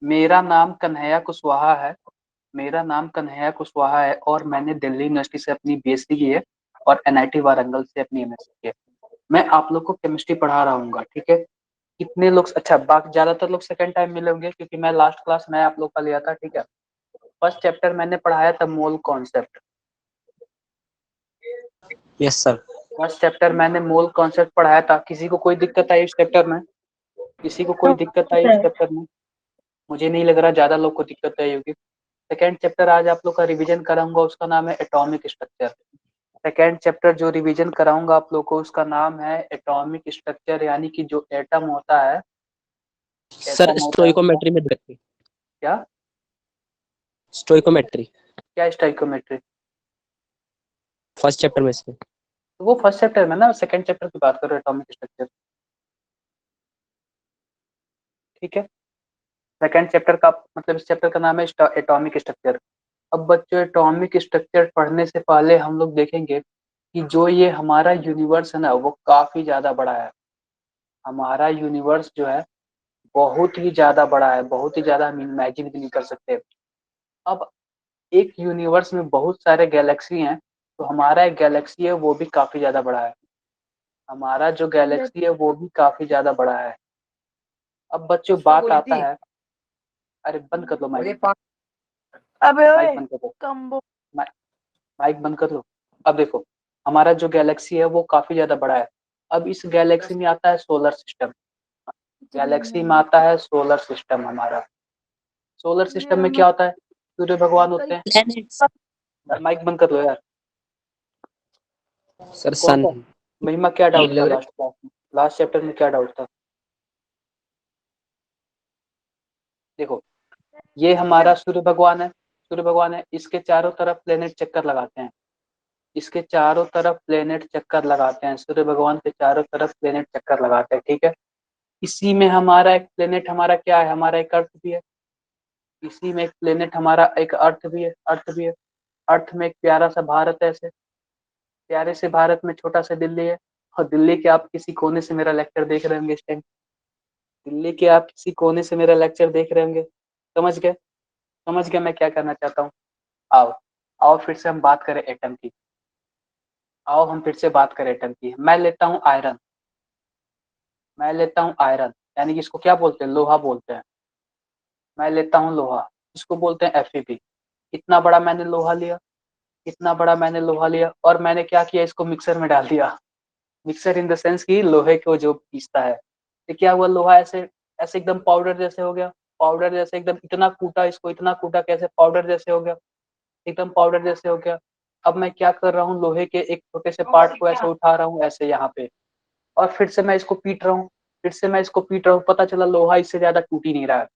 मेरा नाम कन्हैया कुशवाहा है। मेरा नाम कन्हैया कुशवाहा है और मैंने दिल्ली यूनिवर्सिटी से अपनी बीएससी की है और एनआईटी वारंगल से अपनी एमएससी की है। मैं आप लोग को केमिस्ट्री पढ़ा रहा हूँ, ठीक है। कितने लोग, अच्छा बाकी ज्यादातर लोग सेकंड टाइम मिले होंगे क्योंकि मैं लास्ट क्लास मैं आप लोग का लिया था, ठीक है। फर्स्ट चैप्टर मैंने पढ़ाया था mole concept. Yes sir. First chapter मैंने मोल कॉन्सेप्ट पढ़ाया था। किसी को कोई दिक्कत आई इस चैप्टर में? किसी को कोई दिक्कत आई इस चैप्टर में? मुझे नहीं लग रहा ज्यादा लोग को दिक्कत आई होगी। सेकेंड चैप्टर आज आप लोग का रिवीजन कराऊंगा, उसका नाम है एटॉमिक स्ट्रक्चर। सेकेंड चैप्टर जो रिवीजन कराऊंगा आप लोग को उसका नाम है एटॉमिक स्ट्रक्चर, यानी कि जो एटम होता है। सर एटम होता है क्या? स्टोइकोमेट्री में देखिए। क्या? स्टोइकोमेट्री क्या स्टाइकोमेट्री? फर्स्ट चैप्टर में से। तो वो फर्स्ट चैप्टर में ना, सेकंड चैप्टर की बात करो, एटॉमिक स्ट्रक्चर, ठीक है। सेकंड चैप्टर का मतलब इस चैप्टर का नाम है एटॉमिक स्ट्रक्चर। अब बच्चों एटॉमिक स्ट्रक्चर पढ़ने से पहले हम लोग देखेंगे कि जो ये हमारा यूनिवर्स है ना वो काफी ज्यादा बड़ा है। हमारा यूनिवर्स जो है बहुत ही ज्यादा बड़ा है, बहुत ही ज्यादा हम इमेजिन भी नहीं कर सकते। अब एक यूनिवर्स में बहुत सारे गैलेक्सी हैं, तो हमारा एक गैलेक्सी है वो भी काफी ज्यादा बड़ा है। हमारा जो गैलेक्सी है वो भी काफी ज्यादा बड़ा है। अब बच्चों बात आता है, अरे बंद कर लो माइक। अबे माइक ओए बंद कर दो। कम्बो। माइक बंद कर लो। अब देखो, हमारा जो गैलेक्सी है वो काफी ज्यादा बड़ा है। अब इस गैलेक्सी में आता है सोलर सिस्टम। गैलेक्सी में आता है सोलर सिस्टम हमारा। सोलर सिस्टम में क्या होता है? सूर्य भगवान होते हैं। माइक बंद कर लो यार। सर कौन सन। सा महिमा, क्या डाउट था लास्ट क्लास में? लास्ट चैप्टर में क्या डाउट था? देखो, ये हमारा सूर्य भगवान है। सूर्य भगवान है, इसके चारों तरफ प्लेनेट चक्कर लगाते हैं। इसके चारों तरफ प्लेनेट चक्कर लगाते हैं, सूर्य भगवान के चारों तरफ प्लेनेट चक्कर लगाते हैं, ठीक है। इसी में हमारा एक प्लेनेट हमारा क्या है, हमारा एक अर्थ भी है। इसी में एक प्लेनेट हमारा एक अर्थ भी है, अर्थ भी है। अर्थ में एक प्यारा सा भारत है, ऐसे प्यारे से भारत में छोटा सा दिल्ली है। और दिल्ली के आप किसी कोने से मेरा लेक्चर देख रहे होंगे इस टाइम। दिल्ली के आप किसी कोने से मेरा लेक्चर देख रहे होंगे। समझ गए? समझ गए मैं क्या करना चाहता हूँ? आओ, आओ फिर से हम बात करें एटम की। आओ हम फिर से बात करें एटम की। मैं लेता हूँ आयरन। मैं लेता हूँ आयरन, यानी कि इसको क्या बोलते हैं, लोहा बोलते हैं। मैं लेता हूँ लोहा, इसको बोलते हैं एफ। इतना बड़ा मैंने लोहा लिया, इतना बड़ा मैंने लोहा लिया और मैंने क्या किया, इसको मिक्सर में डाल दिया। मिक्सर इन द सेंस कि लोहे को जो पीसता है, तो क्या हुआ, लोहा ऐसे ऐसे एकदम पाउडर जैसे हो गया। पाउडर जैसे एकदम, इतना कूटा इसको, इतना कूटा कैसे पाउडर जैसे हो गया, एकदम पाउडर जैसे हो गया। अब मैं क्या कर रहा हूँ, लोहे के एक छोटे से पार्ट को ऐसे उठा रहा हूँ ऐसे यहाँ पे, और फिर से मैं इसको पीट रहा हूँ। फिर से मैं इसको पीट रहा हूँ, पता चला लोहा इससे ज्यादा टूट ही नहीं रहा है।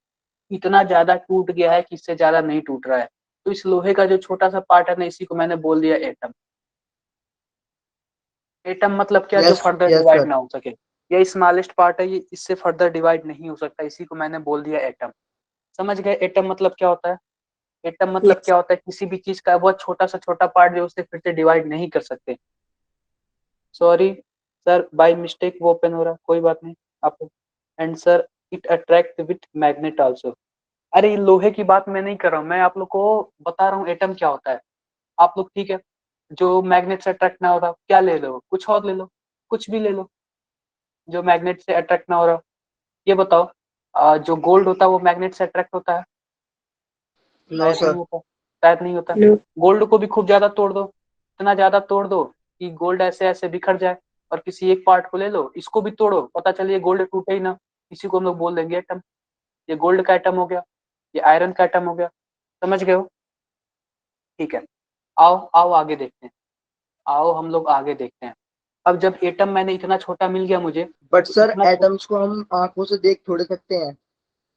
इतना ज्यादा टूट गया है कि इससे ज्यादा नहीं टूट रहा है। तो इस लोहे का जो छोटा सा पार्ट है ना, इसी को मैंने बोल दिया एटम। एटम मतलब क्या, जो yes further yes divide sir. ना हो सके। ये स्मॉलेस्ट पार्ट है, ये इससे फर्दर डिवाइड नहीं हो सकता, इसी को मैंने बोल दिया एटम। समझ गए एटम मतलब क्या होता है? एटम मतलब क्या होता है, किसी भी चीज का वो छोटा सा छोटा पार्ट जो उसे फिर से डिवाइड नहीं कर सकते। सॉरी सर, बाय मिस्टेक वो ओपन हो रहा, कोई बात नहीं। आप and sir, it attract with magnet also. अरे ये लोहे की बात मैं नहीं कर रहा हूँ, मैं आप लोग को बता रहा हूँ एटम क्या होता है। आप लोग ठीक है, जो मैग्नेट से अट्रैक्ट ना हो रहा क्या ले लो, कुछ और ले लो, कुछ भी ले लो जो मैग्नेट से अट्रैक्ट ना हो रहा। ये बताओ, जो गोल्ड होता है वो मैग्नेट से अट्रैक्ट होता है? नो शायद नहीं सर। होता। शायद नहीं होता। गोल्ड को भी खूब ज्यादा तोड़ दो, इतना ज्यादा तोड़ दो कि गोल्ड ऐसे ऐसे बिखर जाए, और किसी एक पार्ट को ले लो, इसको भी तोड़ो, पता चले गोल्ड टूटे ही ना, इसी को हम लोग बोल देंगे एटम। ये गोल्ड का एटम हो गया, ये आयरन का एटम हो गया। समझ गए हो? ठीक है। आओ आओ आगे देखते हैं। आओ हम लोग आगे देखते हैं। अब जब एटम मैंने इतना छोटा मिल गया मुझे, बट तो सर इतना एटम्स को हम आंखों से देख थोड़े सकते हैं।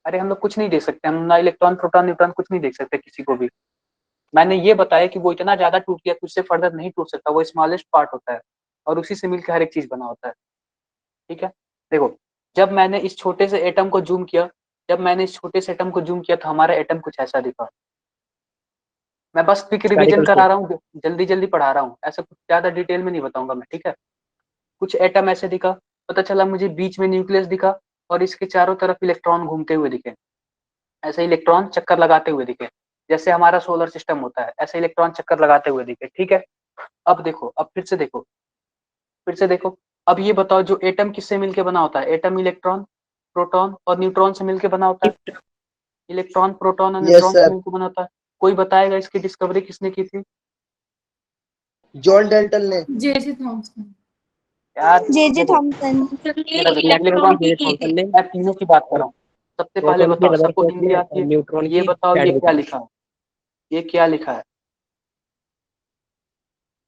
अरे हम लोग कुछ नहीं देख सकते, हम ना इलेक्ट्रॉन प्रोटॉन न्यूट्रॉन कुछ नहीं देख सकते किसी को भी। मैंने ये बताया कि वो इतना ज्यादा टूट गया कि उससे फर्दर नहीं टूट सकता, वो स्मॉलेस्ट पार्ट होता है और उसी से मिलकर हर एक चीज बना होता है, ठीक है। देखो, जब मैंने इस छोटे से एटम को जूम किया, जब मैंने इस छोटे से एटम को जूम किया तो हमारा एटम कुछ ऐसा दिखा। मैं बस क्विक रिवीजन स्फेरिकल करा शेप। रहा हूँ, जल्दी जल्दी पढ़ा रहा हूँ, ऐसा कुछ ज्यादा डिटेल में नहीं बताऊंगा मैं, ठीक है। कुछ एटम ऐसे दिखा, पता चला मुझे बीच में न्यूक्लियस दिखा और इसके चारों तरफ इलेक्ट्रॉन घूमते हुए दिखे। ऐसे इलेक्ट्रॉन चक्कर लगाते हुए दिखे, जैसे हमारा सोलर सिस्टम होता है ऐसे इलेक्ट्रॉन चक्कर लगाते हुए दिखे, ठीक है। अब देखो, अब फिर से देखो, फिर से देखो। अब ये बताओ, जो एटम किससे मिलके बना होता है? एटम इलेक्ट्रॉन, प्रोटॉन और न्यूट्रॉन से मिलके बना होता है। इलेक्ट्रॉन, प्रोटॉन और यस न्यूट्रॉन से सर। मिलकर बना होता है। कोई बताएगा इसकी डिस्कवरी किसने की थी? जॉन डेल्टन ने। J Thomson. यार जे देखो, थॉमसन। मेरा देखो, इलेक्ट्रॉन की थॉमसन थी। ने मैं तीनों की बात कर रहा हूँ। सबसे पहले प्रोटॉन की बताओ, सबको रदरफोर्ड हिंदी ने आती और है? न्यूट्रॉन ये की बताओ, ये चैडविक क्या ने। लिखा है? ये क्या लिखा है?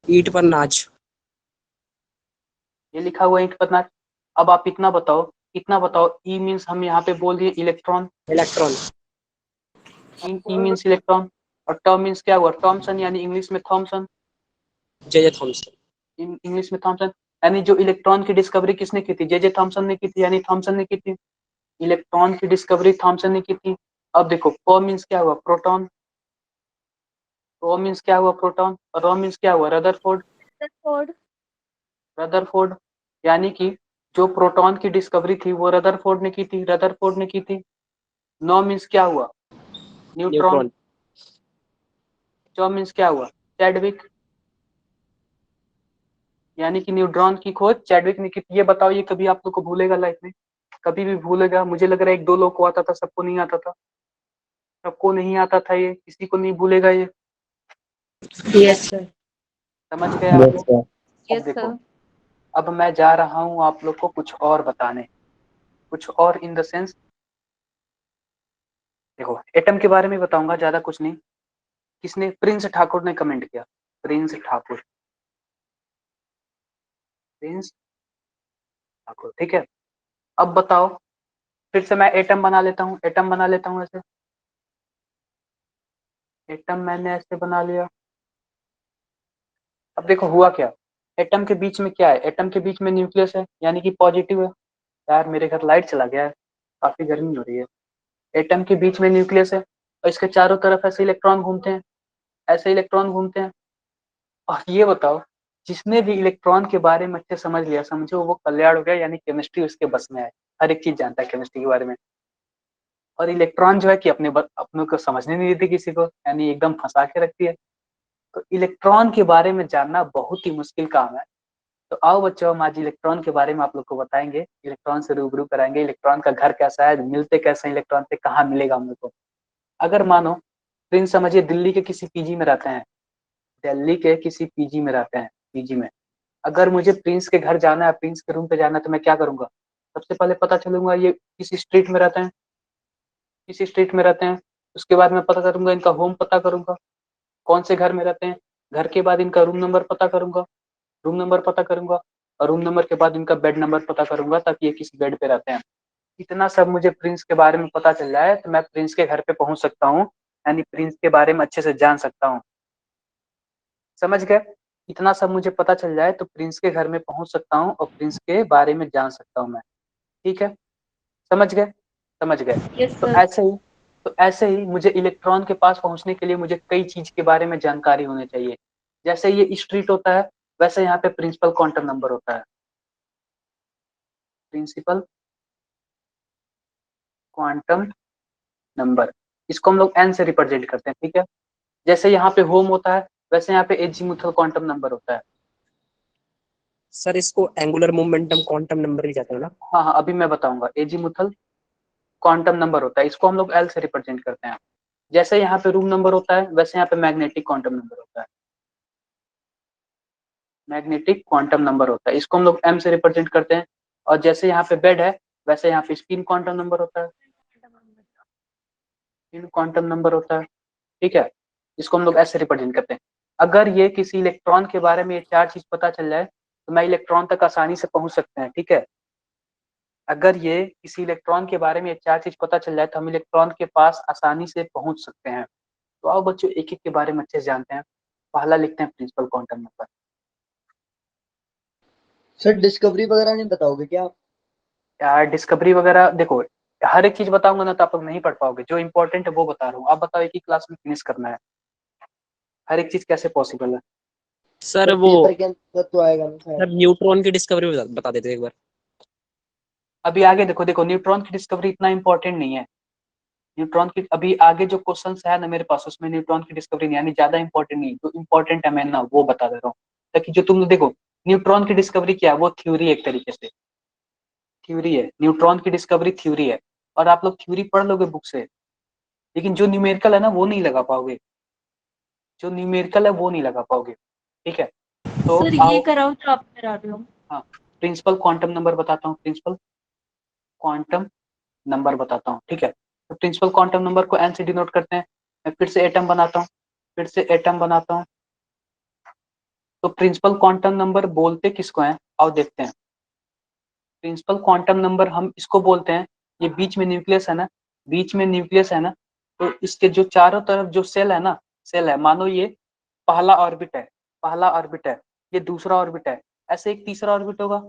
ईंट पर नाच। ये लिखा हुआ है ईंट पर नाच। अब आप इतना बताओ, इतना बताओ, ई मीन्स हम यहाँ पे बोल दिए electron, electron. E means electron, और टर्म मीन्स क्या हुआ? टॉमसन, यानी इंग्लिश में थॉमसन, जे थॉमसन। इंग्लिश में थॉमसन। यानी जो इलेक्ट्रॉन की डिस्कवरी किसने की थी? जे थॉमसन ने की थी, यानी थॉमसन ने की थी। इलेक्ट्रॉन की डिस्कवरी थॉमसन ने की थी। अब देखो, प मीन्स क्या हुआ? प्रोटॉन, ओ मीन्स क्या हुआ? प्रोटॉन, और रो मीन्स क्या हुआ? Rutherford, Rutherford. रदरफोर्ड। यानी कि जो प्रोटॉन की डिस्कवरी थी वो रदरफोर्ड ने की थी, रदरफोर्ड ने की थी। नो मीन्स क्या हुआ? न्यूट्रॉन। न्यूट्रॉन। चौ मीन्स क्या हुआ? चैडविक, यानी कि न्यूट्रॉन की खोज चैडविक ने की थी। ये बताओ, ये कभी आप लोग को भूलेगा लाइफ में? कभी भी भूलेगा? मुझे लग रहा है एक दो लोग को आता था, सबको नहीं आता था। सबको नहीं आता था, ये किसी को नहीं भूलेगा ये। Yes sir. समझ गए आप लोग? अब यस देखो, सर। अब मैं जा रहा हूँ आप लोग को कुछ और बताने, कुछ और इन द सेंस। देखो, एटम के बारे में बताऊंगा, ज्यादा कुछ नहीं। किसने? प्रिंस ठाकुर ने कमेंट किया, प्रिंस ठाकुर, प्रिंस ठाकुर, ठीक है। अब बताओ, फिर से मैं एटम बना लेता हूँ, एटम बना लेता हूँ ऐसे। एटम मैंने ऐसे बना लिया। अब देखो हुआ क्या, एटम के बीच में क्या है? एटम के बीच में न्यूक्लियस है, यानी कि पॉजिटिव है। यार मेरे घर लाइट चला गया है, काफी गर्मी हो रही है। एटम के बीच में न्यूक्लियस है, और इसके चारों तरफ ऐसे इलेक्ट्रॉन घूमते हैं, ऐसे इलेक्ट्रॉन घूमते हैं। और ये बताओ, जिसने भी इलेक्ट्रॉन के बारे में अच्छे समझ लिया, समझो वो कल्याण हो गया, यानी केमिस्ट्री उसके बस में है। हर एक चीज जानता है केमिस्ट्री के बारे में। और इलेक्ट्रॉन जो है कि अपने को समझने नहीं देती किसी को, यानी एकदम फंसा के रखती है। तो इलेक्ट्रॉन के बारे में जानना बहुत ही मुश्किल काम है। तो आओ बच्चों, हम आज इलेक्ट्रॉन के बारे में आप लोग को बताएंगे, इलेक्ट्रॉन से रूबरू कराएंगे, इलेक्ट्रॉन का घर कैसा है, मिलते कैसे हैं इलेक्ट्रॉन से, कहाँ मिलेगा हम लोग को। अगर मानो प्रिंस, समझिए दिल्ली के किसी पीजी में रहते हैं, दिल्ली के किसी पीजी में रहते हैं, पीजी में। अगर मुझे प्रिंस के घर जाना है, प्रिंस के रूम पे जाना है, तो मैं क्या करूंगा? सबसे पहले पता चलूंगा ये किस स्ट्रीट में रहते हैं, किस स्ट्रीट में रहते हैं। उसके बाद मैं पता करूंगा, इनका होम पता करूंगा, कौन से घर में रहते हैं। घर के बाद इनका रूम नंबर पता करूंगा, रूम नंबर पता करूंगा, और रूम नंबर के बाद इनका बेड नंबर पता करूंगा, ताकि ये किस बेड पे रहते हैं। इतना सब मुझे प्रिंस के बारे में पता चल जाए तो मैं प्रिंस के घर पे पहुंच सकता हूँ, यानी प्रिंस के बारे में अच्छे से जान सकता हूँ। समझ गए? इतना सब मुझे पता चल जाए तो प्रिंस के घर में पहुंच सकता हूँ और प्रिंस के बारे में जान सकता हूँ मैं। ठीक है, समझ गए? समझ गए। यस तो सर। ऐसे ही, तो ऐसे ही मुझे इलेक्ट्रॉन के पास पहुंचने के लिए मुझे कई चीज के बारे में जानकारी होनी चाहिए। जैसे ये स्ट्रीट होता है, वैसे यहाँ पे प्रिंसिपल क्वांटम नंबर होता है, प्रिंसिपल क्वांटम नंबर। इसको हम लोग एन से रिप्रेजेंट करते हैं, ठीक है। जैसे यहाँ पे होम होता है, वैसे यहाँ पे एजीमुथल क्वांटम नंबर होता है। सर इसको एंगुलर मोमेंटम क्वांटम नंबर ही कहते हैं ना? हाँ हाँ, अभी मैं बताऊंगा। एजीमुथल क्वांटम नंबर होता है, इसको हम लोग एल से रिप्रेजेंट करते हैं। जैसे यहाँ पे रूम नंबर होता है, वैसे यहाँ पे मैग्नेटिक क्वांटम नंबर होता है, मैग्नेटिक क्वांटम नंबर होता है, इसको हम लोग एम से रिप्रेजेंट करते हैं। और जैसे यहाँ पे बेड है, वैसे यहाँ पे स्पिन क्वांटम नंबर होता है, स्पिन क्वांटम नंबर होता है, ठीक है। इसको हम लोग ऐसे रिप्रेजेंट करते हैं। अगर ये किसी इलेक्ट्रॉन के बारे में ये चार चीज पता चल जाए, तो मैं इलेक्ट्रॉन तक आसानी से पहुंच सकते हैं, ठीक है। अगर ये किसी इलेक्ट्रॉन के बारे में ये चार चीज पता चल जाए तो हम इलेक्ट्रॉन के पास आसानी से पहुंच सकते हैं। तो आओ बच्चों, एक एक के बारे में अच्छे से जानते हैं। पहला लिखते हैं principal quantum number. Sir discovery वगैरह नहीं बताओगे क्या आप? यार डिस्कवरी वगैरह देखो, हर एक चीज बताऊंगा ना तो आप लोग नहीं पढ़ पाओगे। जो इंपॉर्टेंट है वो बता रहा हूँ, आप बताओ एक ही क्लास में फिनिश करना है। हर एक चीज कैसे पॉसिबल है? सर सर वो, पेपर के अंदर तो आएगा ना सर शायद। न्यूट्रॉन की डिस्कवरी बता देते एक बार। अभी आगे देखो, देखो न्यूट्रॉन की डिस्कवरी इतना इंपॉर्टेंट नहीं है, न्यूट्रॉन की अभी आगे जो क्वेश्चन है ना मेरे पास, उसमें न्यूट्रॉन की डिस्कवरी नहीं, यानी ज्यादा इंपॉर्टेंट नहीं, जो इंपॉर्टेंट है मैं ना वो बता दे रहा हूँ, ताकि जो तुमने देखो न्यूट्रॉन की डिस्कवरी क्या है, वो थ्योरी, एक तरीके से थ्योरी है, न्यूट्रॉन की डिस्कवरी थ्योरी है, और आप लोग थ्योरी पढ़ लोगे बुक से, लेकिन जो न्यूमेरिकल है ना वो नहीं लगा पाओगे, जो न्यूमेरिकल है वो नहीं लगा पाओगे, ठीक है। तो सर आओ, ये कराओ जो आप करा रहे हो। हाँ, प्रिंसिपल क्वांटम नंबर बताता हूँ, प्रिंसिपल क्वांटम नंबर बताता हूँ, ठीक है। तो प्रिंसिपल क्वांटम नंबर को एन से डिनोट करते हैं। मैं फिर से एटम बनाता हूँ, फिर से एटम बनाता हूँ। तो प्रिंसिपल क्वांटम नंबर बोलते किसको हैं, आओ देखते हैं। प्रिंसिपल क्वांटम नंबर हम इसको बोलते हैं, ये बीच में न्यूक्लियस है ना, बीच में न्यूक्लियस है ना, तो इसके जो चारों तरफ जो सेल है ना, सेल है, मानो ये पहला ऑर्बिट है, पहला ऑर्बिट है, ये दूसरा ऑर्बिट है, ऐसे एक तीसरा ऑर्बिट होगा,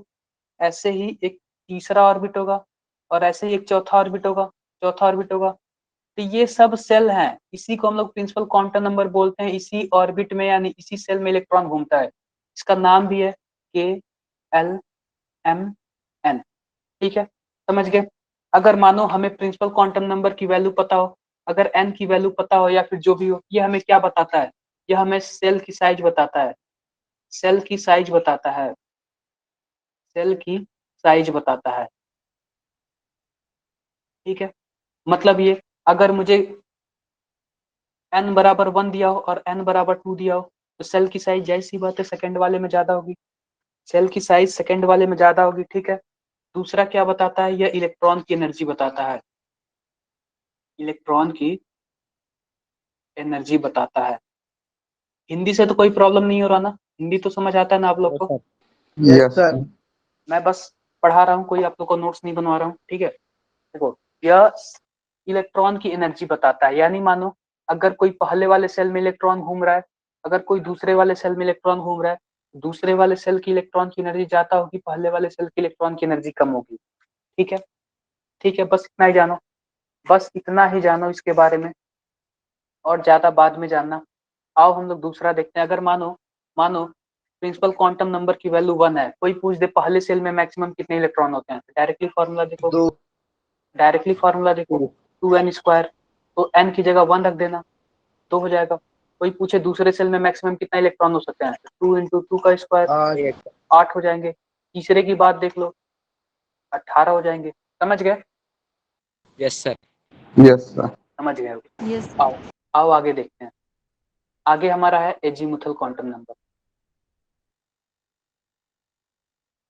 ऐसे ही एक तीसरा ऑर्बिट होगा, और ऐसे ही एक चौथा ऑर्बिट होगा, चौथा ऑर्बिट होगा। तो ये सब सेल हैं, इसी को हम लोग प्रिंसिपल क्वांटम नंबर बोलते हैं। इसी ऑर्बिट में यानी इसी सेल में इलेक्ट्रॉन घूमता है, इसका नाम भी है K L M N, ठीक है, समझ गए। अगर मानो हमें प्रिंसिपल क्वांटम नंबर की वैल्यू पता हो, अगर n की वैल्यू पता हो या फिर जो भी हो, ये हमें क्या बताता है, ये हमें सेल की साइज बताता है, सेल की साइज बताता है, सेल की साइज बताता है, ठीक है। मतलब ये अगर मुझे n बराबर 1 दिया हो और n बराबर 2 दिया हो, तो सेल की साइज जाहिर सी बात है सेकंड वाले में ज्यादा होगी, सेल की साइज सेकंड वाले में ज्यादा होगी, ठीक है। दूसरा क्या बताता है, यह इलेक्ट्रॉन की एनर्जी बताता है, इलेक्ट्रॉन की एनर्जी बताता है। हिंदी से तो कोई प्रॉब्लम नहीं हो रहा ना, हिंदी तो समझ आता है ना आप लोग को। Yes sir. मैं बस पढ़ा रहा हूँ, कोई आप लोग को नोट्स नहीं बनवा रहा हूँ, ठीक है। देखो, यह इलेक्ट्रॉन की एनर्जी बताता है, यानी मानो अगर कोई पहले वाले सेल में इलेक्ट्रॉन घूम रहा है, अगर कोई दूसरे वाले सेल में इलेक्ट्रॉन घूम रहा है, दूसरे वाले सेल की इलेक्ट्रॉन की एनर्जी ज्यादा होगी, पहले वाले सेल की इलेक्ट्रॉन की एनर्जी कम होगी, ठीक है। ठीक है, बस इतना ही जानो, बस इतना ही जानो इसके बारे में, और ज्यादा बाद में जानना। आओ हम लोग दूसरा देखते हैं। अगर मानो मानो प्रिंसिपल क्वांटम नंबर की वैल्यू 1 है, कोई पूछ दे पहले सेल में मैक्सिमम कितने इलेक्ट्रॉन होते हैं, डायरेक्टली फॉर्मूला देखो, दो। डायरेक्टली फॉर्मूला देखो, 2n², तो n की जगह 1 रख देना, 2 हो जाएगा। कोई पूछे दूसरे सेल में मैक्सिमम कितना इलेक्ट्रॉन हो सकते हैं, 2 × 2 का स्क्वायर, 8 हो जाएंगे। तीसरे की बात देख लो, 18 हो जाएंगे, समझ गए। Yes sir. Yes sir. समझ गए, यस आओ आओ आगे देखते हैं। आगे हमारा है azimuthal quantum number,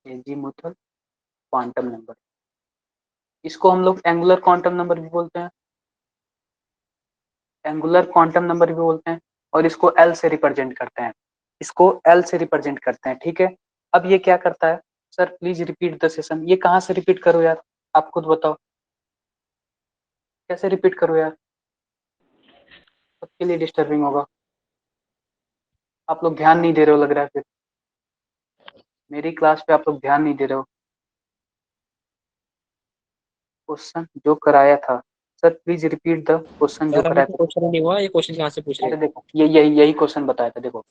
azimuthal quantum number, इसको हम लोग एंगुलर क्वांटम नंबर भी बोलते हैं, एंगुलर क्वांटम नंबर भी बोलते हैं, और इसको एल से रिप्रेजेंट करते हैं, इसको एल से रिप्रेजेंट करते हैं, ठीक है। अब ये क्या करता है, sir please repeat the session, ये कहाँ से रिपीट करो यार, आप खुद बताओ, कैसे रिपीट करो यार, सबके लिए डिस्टर्बिंग होगा। आप लोग ध्यान नहीं दे रहे हो लग रहा है, फिर मेरी क्लास पे आप लोग ध्यान नहीं दे रहे हो। क्वेश्चन जो कराया था, sir please repeat the question जो सर अभी कराया तो था। क्वेश्चन नहीं हुआ, ये क्वेश्चन कहाँ से पूछ रहे अरे हैं? देखो, ये यही क्वेश्चन बताया था, देखो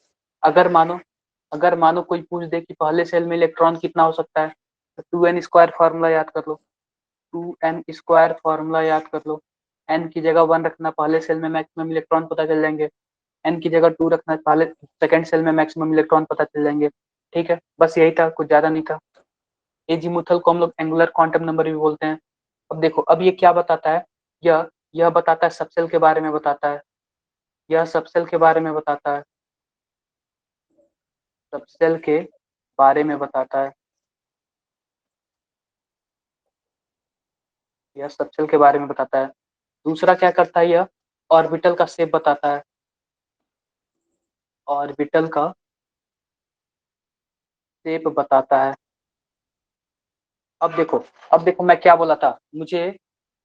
अगर मानो कोई पूछ दे कि पहले सेल में इलेक्ट्रॉन कितना हो सकता है, तो 2n² फॉर्मूला याद कर लो, 2n² फॉर्मूला याद कर लो। n की जगह 1 रखना, पहले सेल में मैक्सिमम इलेक्ट्रॉन पता चल जाएंगे, n की जगह 2 रखना, पहले सेकंड सेल में मैक्सिमम इलेक्ट्रॉन पता चल जाएंगे, ठीक है। बस यही था, कुछ ज्यादा नहीं था। एजीमुथल को हम लोग एंगुलर क्वांटम नंबर भी बोलते हैं। अब देखो, अब ये क्या बताता है, यह बताता है सबसेल के बारे में बताता है, यह सबसेल के बारे में बताता है, सबसेल के बारे में बताता है, यह सबसेल के बारे में बताता है। दूसरा क्या करता है, यह ऑर्बिटल का शेप बताता है, ऑर्बिटल का शेप बताता है। अब देखो मैं क्या बोला था, मुझे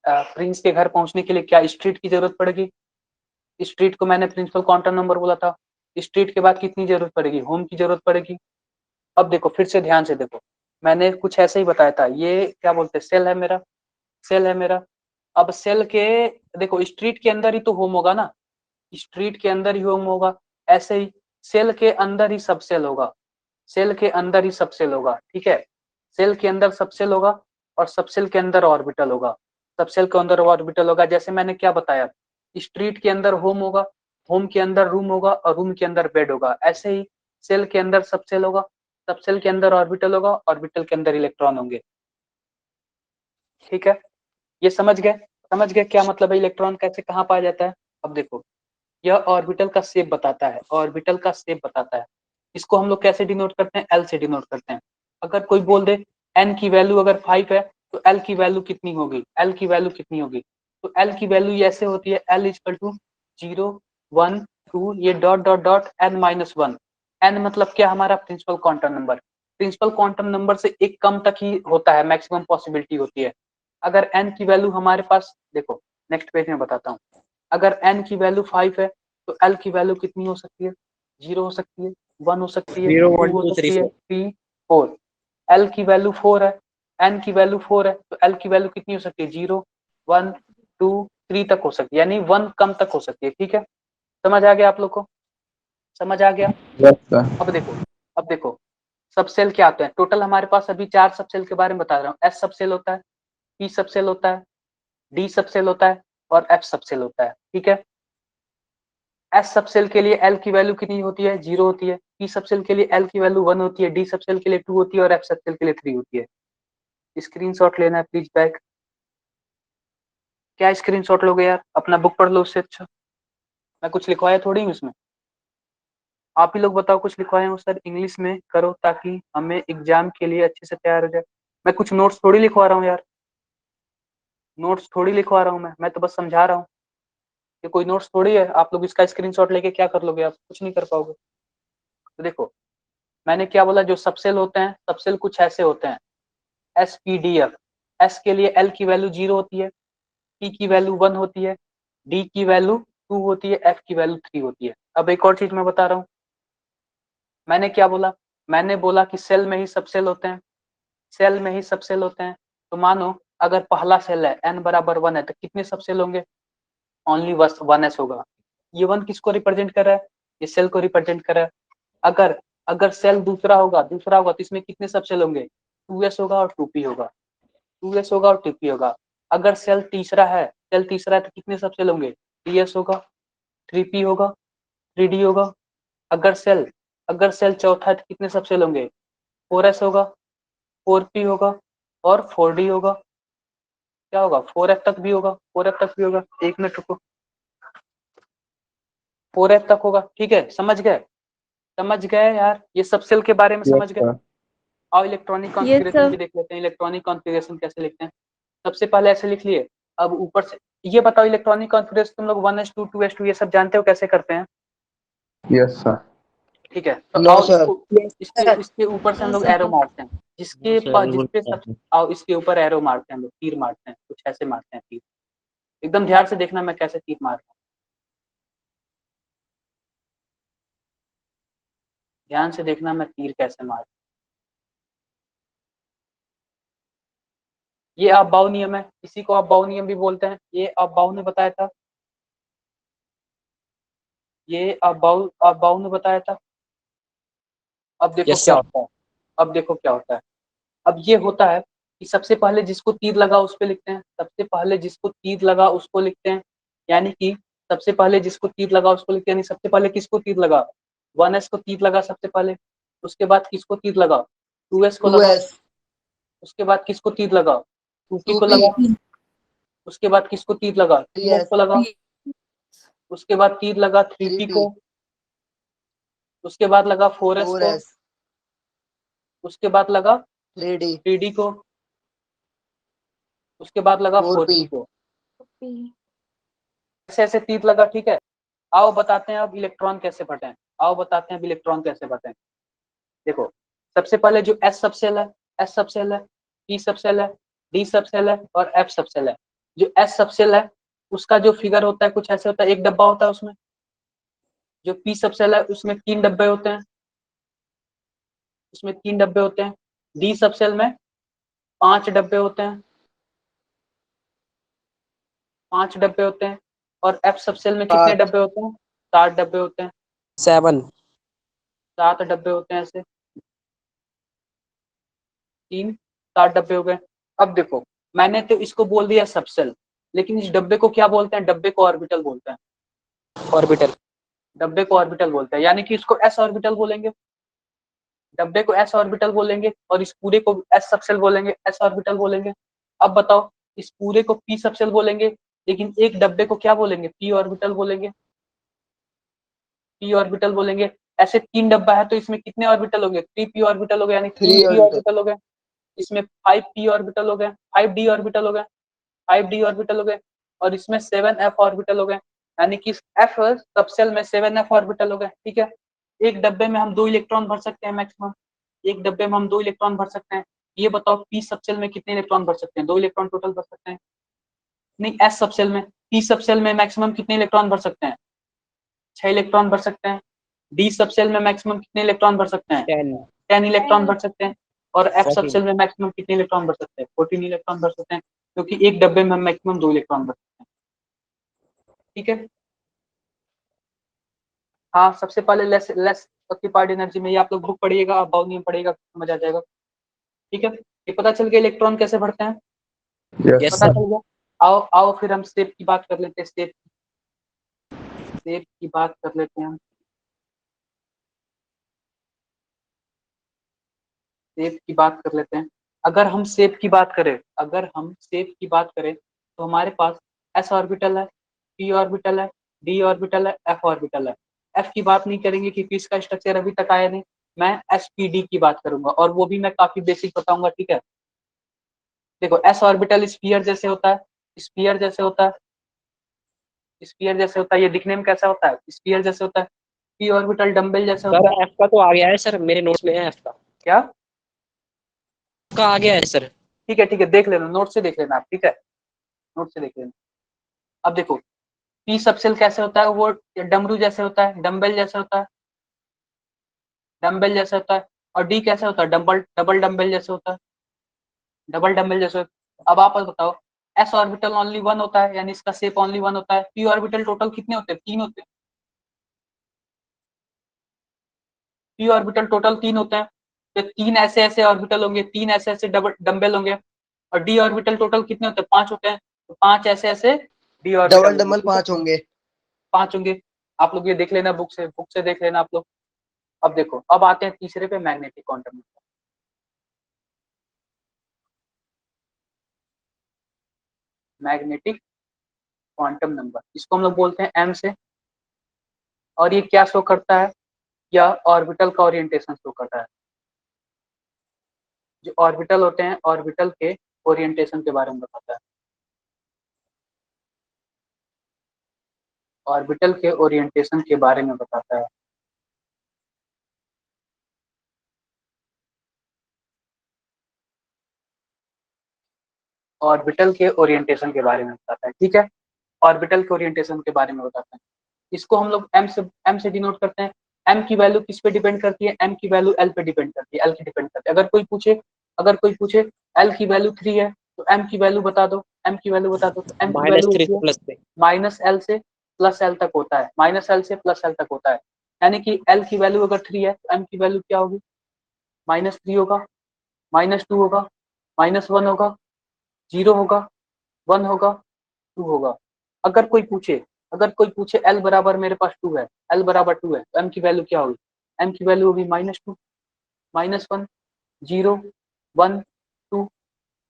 प्रिंस के घर पहुंचने के लिए क्या स्ट्रीट की जरूरत पड़ेगी, स्ट्रीट को मैंने प्रिंसिपल क्वांटम नंबर बोला था। स्ट्रीट के बाद कितनी जरूरत पड़ेगी, होम की जरूरत पड़ेगी। अब देखो फिर से ध्यान से देखो, मैंने कुछ ऐसे ही बताया था, ये क्या बोलते हैं, सेल है मेरा, सेल है मेरा। अब सेल के देखो स्ट्रीट के अंदर ही तो होम होगा ना, स्ट्रीट के अंदर ही होम होगा, ऐसे ही सेल के अंदर ही सब सेल होगा, सेल के अंदर ही सब सेल होगा, ठीक है। सेल के अंदर सब सेल होगा और सब सेल के अंदर ऑर्बिटल होगा, सबसेल के अंदर ऑर्बिटल होगा। जैसे मैंने क्या बताया, स्ट्रीट के अंदर होम होगा, होम के अंदर रूम होगा और रूम के अंदर बेड होगा। ऐसे ही सेल के अंदर सबसेल होगा, सबसेल के अंदर ऑर्बिटल होगा, ऑर्बिटल के अंदर इलेक्ट्रॉन होंगे। ठीक है, ये समझ गए? समझ गए क्या मतलब है इलेक्ट्रॉन कैसे कहाँ पाया जाता है? अब देखो, यह ऑर्बिटल का शेप बताता है, ऑर्बिटल का शेप बताता है। इसको हम लोग कैसे डिनोट करते हैं? एल से डिनोट करते हैं। अगर कोई बोल दे एन की वैल्यू अगर 5 है तो एल की वैल्यू कितनी होगी? एल की वैल्यू कितनी होगी? तो एल की वैल्यू ऐसे होती है, एल इक्वल टू 0 1 2 ये dot dot dot n minus 1। N मतलब क्या? हमारा principal quantum number. Principal quantum number से एक कम तक ही होता है, मैक्सिमम पॉसिबिलिटी होती है। अगर एन की वैल्यू हमारे पास, देखो नेक्स्ट पेज में बताता हूँ, अगर एन की वैल्यू 5 है तो एल की वैल्यू कितनी हो सकती है? 0 हो सकती है, 1 हो सकती है, 0 2 1 हो 2 3 सकती है, 4 3 4। एल की वैल्यू 4 है, एन की वैल्यू 4 है तो एल की वैल्यू कितनी हो सकती है? 0 1 2 3 तक हो सकती है, यानी 1 कम तक हो सकती है। ठीक है, समझ आ गया आप लोग को? समझ आ गया? Yes, sir. अब देखो सबसेल क्या आते हैं टोटल हमारे पास। अभी 4 सबसेल के बारे में बता रहा हूँ। एस सबसेल होता है, पी सबसेल होता है, डी सबसेल होता है और एफ सबसेल होता है। ठीक है, एस सबसेल के लिए एल की वैल्यू कितनी होती है? 0 होती है। पी सबसेल के लिए एल की वैल्यू 1 होती है, डी सबसेल के लिए 2 होती है और एफ सबसेल के लिए 3 होती है। स्क्रीनशॉट लेना है प्लीज बैक। क्या स्क्रीनशॉट लोगे यार? अपना बुक पढ़ लो उससे अच्छा। मैं कुछ लिखवाया थोड़ी हूँ इसमें, आप ही लोग बताओ कुछ लिखवाए हो सर? इंग्लिश में करो ताकि हमें एग्जाम के लिए अच्छे से तैयार हो जाए। मैं कुछ नोट्स थोड़ी लिखवा रहा हूँ यार, नोट्स थोड़ी लिखवा रहा हूँ मैं तो बस समझा रहा हूँ। ये कोई नोट्स थोड़ी है, आप लोग इसका स्क्रीनशॉट लेके क्या कर लोगे? आप कुछ नहीं कर पाओगे। तो देखो मैंने क्या बोला, जो सबसेल होते हैं, सबसेल कुछ ऐसे होते हैं, S P D F. S के लिए एल की वैल्यू 0 होती है, पी की वैल्यू 1 होती है, डी की वैल्यू 2 होती है, एफ की वैल्यू 3 होती है। अब एक और चीज मैं बता रहा हूँ, मैंने क्या बोला? मैंने बोला कि सेल में ही सबसेल होते हैं, सेल में ही सबसेल होते हैं। तो मानो अगर पहला सेल है n बराबर 1 है तो कितने सबसेल होंगे? ओनली 1 एस होगा। ये 1 किसको रिप्रेजेंट कर रहा है? ये सेल को रिप्रेजेंट कर रहा है। अगर अगर सेल दूसरा होगा तो इसमें कितने सबसेल होंगे? 2s होगा और 2p होगा, 2s होगा और 2p होगा। अगर सेल तीसरा है तो कितने सबसेल होंगे? 3s होगा, 3p होगा, 3d होगा। अगर सेल चौथा है तो कितने सबसेल होंगे? 4s होगा, 4p होगा और 4d होगा। क्या होगा? 4f तक भी होगा, 4f तक भी होगा। एक मिनट रुको, 4f तक होगा। ठीक है, समझ गए? समझ गए यार? ये सबसेल के बारे में Yes, समझ गए? sir. और इलेक्ट्रॉनिक Yes, कॉन्फ़िगरेशन भी sir. देख लेते हैं। इलेक्ट्रॉनिक कॉन्फ़िगरेशन कैसे लिखते हैं? सबसे पहले ऐसे लिख लिए, अब ऊपर से ये बताओ, इलेक्ट्रॉनिक कॉन्फ़िगरेशन तुम लोग 1s2 2s2 ये सब जानते हो कैसे करते हैं? Yes, sir. ठीक है, तो No, आओ sir. इसको, इसके इसके ऊपर से हम No, लोग sir. एरो मारते हैं, नो सर बिल्कुल जिसपे सब, आओ इसके ऊपर एरो मारते हैं हम लोग, तीर मारते हैं, कुछ ऐसे मारते हैं तीर। एकदम ध्यान से देखना मैं कैसे तीर मार रहा हूँ, ध्यान से देखना मैं तीर कैसे मार। ये अबाउ नियम है, इसी को अबाउ नियम भी बोलते हैं। ये अबाउ ने बताया था, ये अबाउ ने बताया था। अब देखो यस क्या सर होता है, अब देखो क्या होता है। अब ये होता है कि सबसे पहले जिसको तीर लगा उस पे लिखते हैं, सबसे पहले जिसको तीर लगा उसको लिखते हैं। यानी कि सबसे पहले जिसको तीर लगा उसको लिखते हैं, यानी सबसे पहले किसको तीर लगा? 1s को तीर लगा सबसे पहले। उसके बाद किसको तीर लगा? 2s को लगा। 2S, उसके बाद किसको तीर लगा? 2p को 2P, लगा। उसके बाद किसको तीर लगा? 3s 3S, को लगा। उसके बाद तीर लगा 3p 3P, को। उसके बाद लगा 4s को। 4S, उसके बाद लगा 3D, 3d को। उसके बाद लगा 4p 4P. को। ऐसे ऐसे तीर लगा। ठीक है, आओ बताते हैं अब इलेक्ट्रॉन कैसे बटे। आओ बताते हैं अब इलेक्ट्रॉन कैसे बटे। देखो सबसे पहले जो एस सबसेल है, एस सबसेल है, पी सबसेल है, डी सबसेल है और एफ सबसेल है। जो एस सबसेल है उसका जो फिगर होता है कुछ ऐसे होता है, एक डब्बा होता है उसमें। जो पी सबसेल है उसमें 3 डब्बे होते हैं, उसमें 3 डब्बे होते हैं। डी सबसेल में 5 डब्बे होते हैं, 5 डब्बे होते हैं। और एफ सबसेल में कितने 7, डब्बे होते हैं? 7 डब्बे होते हैं, 7 7 डब्बे होते हैं ऐसे, 3 7 डब्बे हो गए। अब देखो मैंने तो इसको बोल दिया सबसेल, लेकिन इस डब्बे को क्या बोलते हैं? डब्बे को ऑर्बिटल बोलते हैं। ऑर्बिटल। डब्बे को ऑर्बिटल बोलते हैं, यानी कि इसको एस ऑर्बिटल बोलेंगे, डब्बे को एस ऑर्बिटल बोलेंगे, और इस पूरे को एस सबसेल बोलेंगे, एस ऑर्बिटल बोलेंगे। अब बताओ, इस पूरे को पी सबसेल बोलेंगे, लेकिन एक डब्बे को क्या बोलेंगे? पी ऑर्बिटल बोलेंगे, पी ऑर्बिटल बोलेंगे। ऐसे 3 डब्बा है तो इसमें कितने ऑर्बिटल हो गए? 3 पी ऑर्बिटल हो गए, यानी 3 पी ऑर्बिटल हो गए। इसमें 5 पी ऑर्बिटल हो गए, 5 डी ऑर्बिटल हो गए, 5 डी ऑर्बिटल हो गए, और इसमें 7 एफ ऑर्बिटल हो गए, यानी कि एफ सबसेल में 7 एफ ऑर्बिटल हो गए। ठीक है, एक डब्बे में हम 2 इलेक्ट्रॉन भर सकते हैं मैक्सिमम, एक डब्बे में हम 2 इलेक्ट्रॉन भर सकते हैं। ये बताओ पी सबसेल में कितने इलेक्ट्रॉन भर सकते हैं? 2 इलेक्ट्रॉन टोटल भर सकते हैं। नहीं, एस सबसेल में, पी सबसेल में मैक्सिमम कितने इलेक्ट्रॉन भर सकते हैं? 6 इलेक्ट्रॉन भर सकते हैं। डी सबसेल में मैक्सिमम कितने इलेक्ट्रॉन भर सकते हैं? 10 इलेक्ट्रॉन भर सकते हैं। और एफ 14। सबसेल में मैक्सिमम कितने इलेक्ट्रॉन भर सकते हैं? 14 इलेक्ट्रॉन भर सकते हैं, क्योंकि एक डब्बे में हम मैक्सिमम 2 इलेक्ट्रॉन भर सकते हैं। ठीक है, हाँ, सबसे पहले लेस लेस ऑक्यूपाइड एनर्जी में, ये आप लोग बुक पढ़िएगा, आप बाउंड में पढ़िएगा, समझ आ जाएगा। ठीक है, ये पता चल गया इलेक्ट्रॉन कैसे भरते हैं, Yes, पता sir. चल गया। आओ आओ फिर हम स्टेप की बात कर लेते हैं, स्टेप की बात कर लेते हैं हम। शेप की बात कर लेते हैं। अगर हम शेप की बात करें, अगर हम शेप की बात करें तो हमारे पास एस ऑर्बिटल है, पी ऑर्बिटल है, डी ऑर्बिटल है, एफ ऑर्बिटल है। एफ की बात नहीं करेंगे क्योंकि इसका स्ट्रक्चर अभी तक आया नहीं। मैं एस पी डी की बात करूंगा, और वो भी मैं काफी बेसिक बताऊंगा। ठीक है, देखो एस ऑर्बिटल स्फीयर जैसे होता है, स्फीयर जैसे होता है, स्फीयर जैसे होता है। ये दिखने में कैसा होता है? स्फीयर जैसे होता है। पी ऑर्बिटल डंबल जैसे होता सर है। एफ का तो आ गया है सर, मेरे नोट्स में है एफ क्या? का आ गया है सर। ठीक है, ठीक है, देख लेना, नोट से देख लेना आप। ठीक है, नोट से देख लेना। अब देखो, पी सबसेल कैसे होता है? वो डमरू जैसे होता है, डम्बल जैसे होता है, डम्बल जैसे होता है। और डी कैसे होता है? डबल डम्बल जैसे होता है, डबल डम्बल जैसे होता है। अब आप बताओ, एस ऑर्बिटल ओनली 1 होता है, यानी इसका शेप ओनली 1 होता है। पी ऑर्बिटल टोटल कितने होते हैं? 3 होते हैं। पी ऑर्बिटल टोटल 3 होते हैं, तो 3 ऐसे ऐसे ऑर्बिटल होंगे, 3 ऐसे ऐसे डबल डम्बल होंगे। और डी ऑर्बिटल टोटल कितने होते हैं? 5 होते हैं, तो 5 ऐसे ऐसे डी ऑर्बिटल डबल डबल 5 होंगे। 5 होंगे। आप लोग ये देख लेना, बुक से देख लेना आप लोग। अब देखो, अब आते हैं तीसरे पे, magnetic quantum number. Magnetic quantum number, इसको हम लोग बोलते हैं एम से। और ये क्या शो करता है? या ऑर्बिटल का ओरिएंटेशन शो करता है। जो ऑर्बिटल होते हैं, ऑर्बिटल के ओरिएंटेशन के बारे में बताता है। ऑर्बिटल के ओरिएंटेशन के बारे में बताता है। ऑर्बिटल के ओरिएंटेशन के बारे में बताता है। ठीक है, ऑर्बिटल के ओरिएंटेशन के बारे में बताते हैं। इसको हम लोग एम से डिनोट करते हैं। एम की वैल्यू किस पे डिपेंड करती है? एम की वैल्यू एल पे डिपेंड करती है, एल की डिपेंड करती है। अगर कोई पूछे एल की वैल्यू 3 है तो एम की वैल्यू बता दो, एम की वैल्यू बता दो। तो एम की वैल्यू -3 होती से है प्लस में। माइनस एल से प्लस एल तक होता है, माइनस एल से प्लस एल तक होता है। यानी कि एल की वैल्यू अगर 3 है तो एम की वैल्यू क्या होगी? -3 होगा, -2 होगा, -1 होगा, 0 होगा, 1 होगा, 2 होगा। अगर कोई पूछे एल बराबर मेरे पास 2 है, एल बराबर 2 है, तो एम की वैल्यू क्या होगी? एम की वैल्यू होगी -2, -1, 0, 1, 2।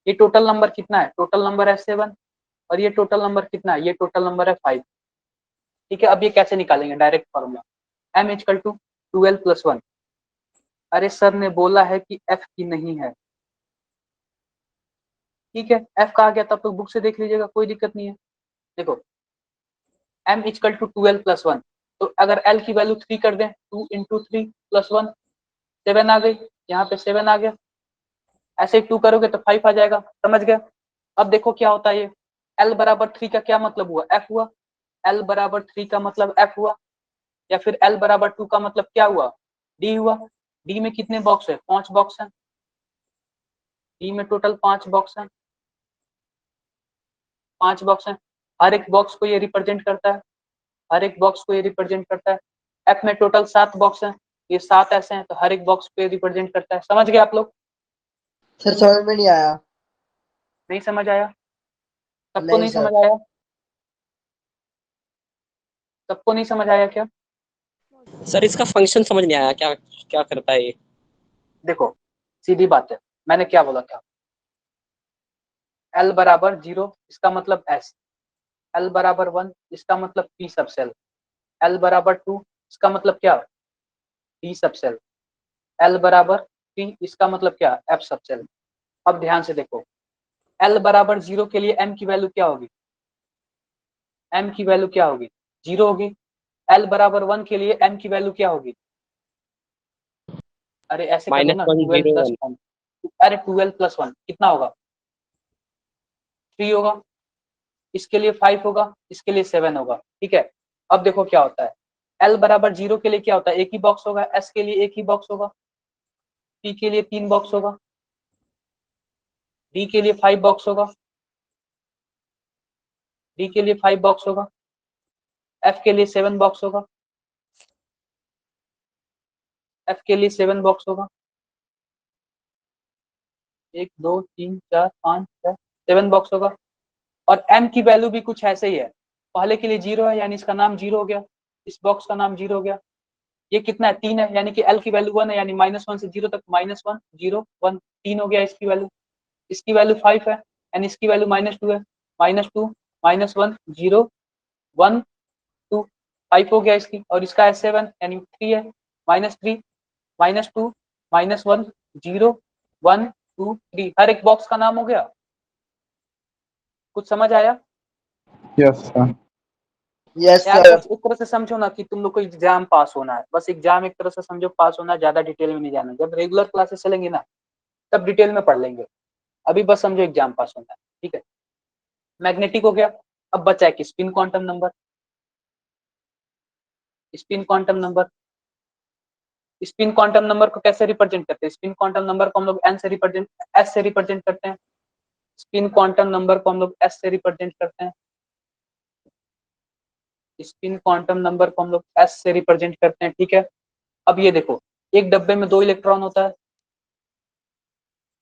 ये टोटल नंबर कितना है? टोटल नंबर है 7। और ये टोटल नंबर कितना है? ये टोटल नंबर है 5। ठीक है, अब ये कैसे निकालेंगे? Direct formula, m equal to 12 + 1। अरे सर ने बोला है कि एफ की नहीं है। ठीक है, एफ का आ गया तो आप लोग बुक से देख लीजिएगा, कोई दिक्कत नहीं है। देखो, m इक्वल टू 12 + 1, तो अगर l की वैल्यू 3 कर दें, 2 × 3 + 1, 7 आ गई, यहाँ पे 7 आ गया। ऐसे ही 2 करोगे तो 5 आ जाएगा, समझ गए? अब देखो क्या होता है, ये l बराबर 3 का क्या मतलब हुआ? f हुआ। l बराबर 3 का मतलब f हुआ, या फिर l बराबर 2 का मतलब क्या हुआ? d हुआ। d में कितने बॉक्स है? 5 बॉक्स है। d में टोटल 5 बॉक्स है, 5 बॉक्स है। हर एक बॉक्स को ये रिप्रेजेंट करता है, हर एक बॉक्स को ये रिप्रेजेंट करता है। एफ में टोटल 7 बॉक्स हैं, ये 7 ऐसे हैं, तो हर एक बॉक्स को ये रिप्रेजेंट करता है। समझ गए आप लोग? सर समझ में नहीं आया। नहीं समझ आया? सबको नहीं नहीं सर। समझ आया? सबको नहीं समझ आया क्या? सर इसका फंक्शन समझ नहीं आया, क्या क्या करता है ये? देखो सीधी बात है, मैंने क्या बोला था, L बराबर 0 इसका मतलब S, L बराबर 1 इसका मतलब P सब सेल, L बराबर 2 इसका मतलब क्या, P सब सेल, L बराबर 3 इसका मतलब क्या, F सब सेल। अब ध्यान से देखो, L बराबर 0 के लिए M की वैल्यू क्या होगी, M की वैल्यू क्या होगी, 0 होगी। L बराबर 1 के लिए M की वैल्यू क्या होगी, अरे ऐसे कर लो ना, -1 12 0 प्लस 1। 1, अरे 12 प्लस 1 कितना होगा, 3 होगा। इसके लिए 5 होगा, इसके लिए 7 होगा, ठीक है। अब देखो क्या होता है, L बराबर 0 के लिए क्या होता है, एक ही बॉक्स होगा, S के लिए एक ही बॉक्स होगा, P के लिए 3 बॉक्स होगा, D के लिए 5 बॉक्स होगा, D के लिए 5 बॉक्स होगा, F के लिए 7 बॉक्स होगा, F के लिए 7 बॉक्स होगा, 1 2 3 4 5 6 7 बॉक्स होगा। और M की वैल्यू भी कुछ ऐसे ही है, पहले के लिए 0 है यानी इसका नाम 0 हो गया, इस बॉक्स का नाम 0 हो गया। ये कितना है, 3 है, यानी कि L की वैल्यू 1 है, यानी -1 से 0 तक, -1 0 1 3 हो गया इसकी वैल्यू। इसकी वैल्यू 5 है यानी इसकी वैल्यू -2 है, -2 -1 0 1 2 5 हो गया इसकी। और इसका है 7 यानी 3 है, -3 -2 -1 0 1 2 3, हर एक बॉक्स का नाम हो गया। कुछ समझ आया? Yes, sir. यस यार सर। बस एक तरह से समझो ना कि तुम लोग को एग्जाम पास होना है, बस एग्जाम एक तरह से समझो पास होना है, ज्यादा डिटेल में नहीं जाना। जब रेगुलर क्लासेस चलेंगे ना तब डिटेल में पढ़ लेंगे, अभी बस समझो एग्जाम पास होना है, ठीक है। मैग्नेटिक हो गया, अब बचा है कि spin quantum number. Spin quantum number, spin quantum number को कैसे रिप्रेजेंट करते हैं, स्पिन क्वांटम नंबर को हम लोग एस से रिप्रेजेंट करते हैं। स्पिन क्वांटम नंबर को हम लोग एस से रिप्रेजेंट करते हैं। स्पिन क्वांटम नंबर को हम लोग एस से रिप्रेजेंट करते हैं, ठीक है। अब ये देखो, एक डब्बे में 2 इलेक्ट्रॉन होता है,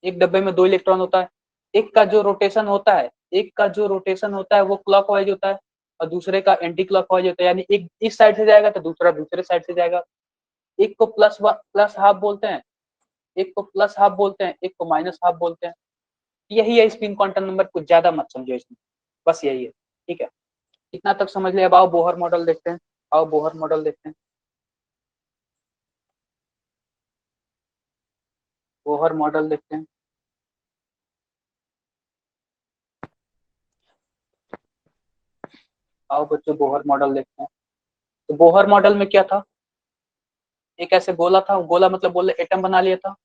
एक डब्बे में 2 इलेक्ट्रॉन होता है। एक का जो रोटेशन होता है, एक का जो रोटेशन होता है वो क्लॉकवाइज होता है और दूसरे का एंटी क्लॉकवाइज होता है, यानी एक इस साइड से जाएगा तो दूसरा दूसरे साइड से जाएगा। एक को प्लस हाफ बोलते हैं, एक को प्लस हाफ बोलते हैं, एक को माइनस हाफ बोलते हैं। यही है स्पिन क्वांटम नंबर, कुछ ज्यादा मत समझो इसमें, बस यही है, ठीक है। इतना तक समझ लिया। अब आओ बोहर मॉडल देखते हैं, आओ बोहर मॉडल देखते हैं। बोहर मॉडल देखते हैं। आओ बच्चों बोहर मॉडल देखते हैं। तो बोहर मॉडल में क्या था, एक ऐसे गोला था, गोला मतलब बोले एटम बना लिया था।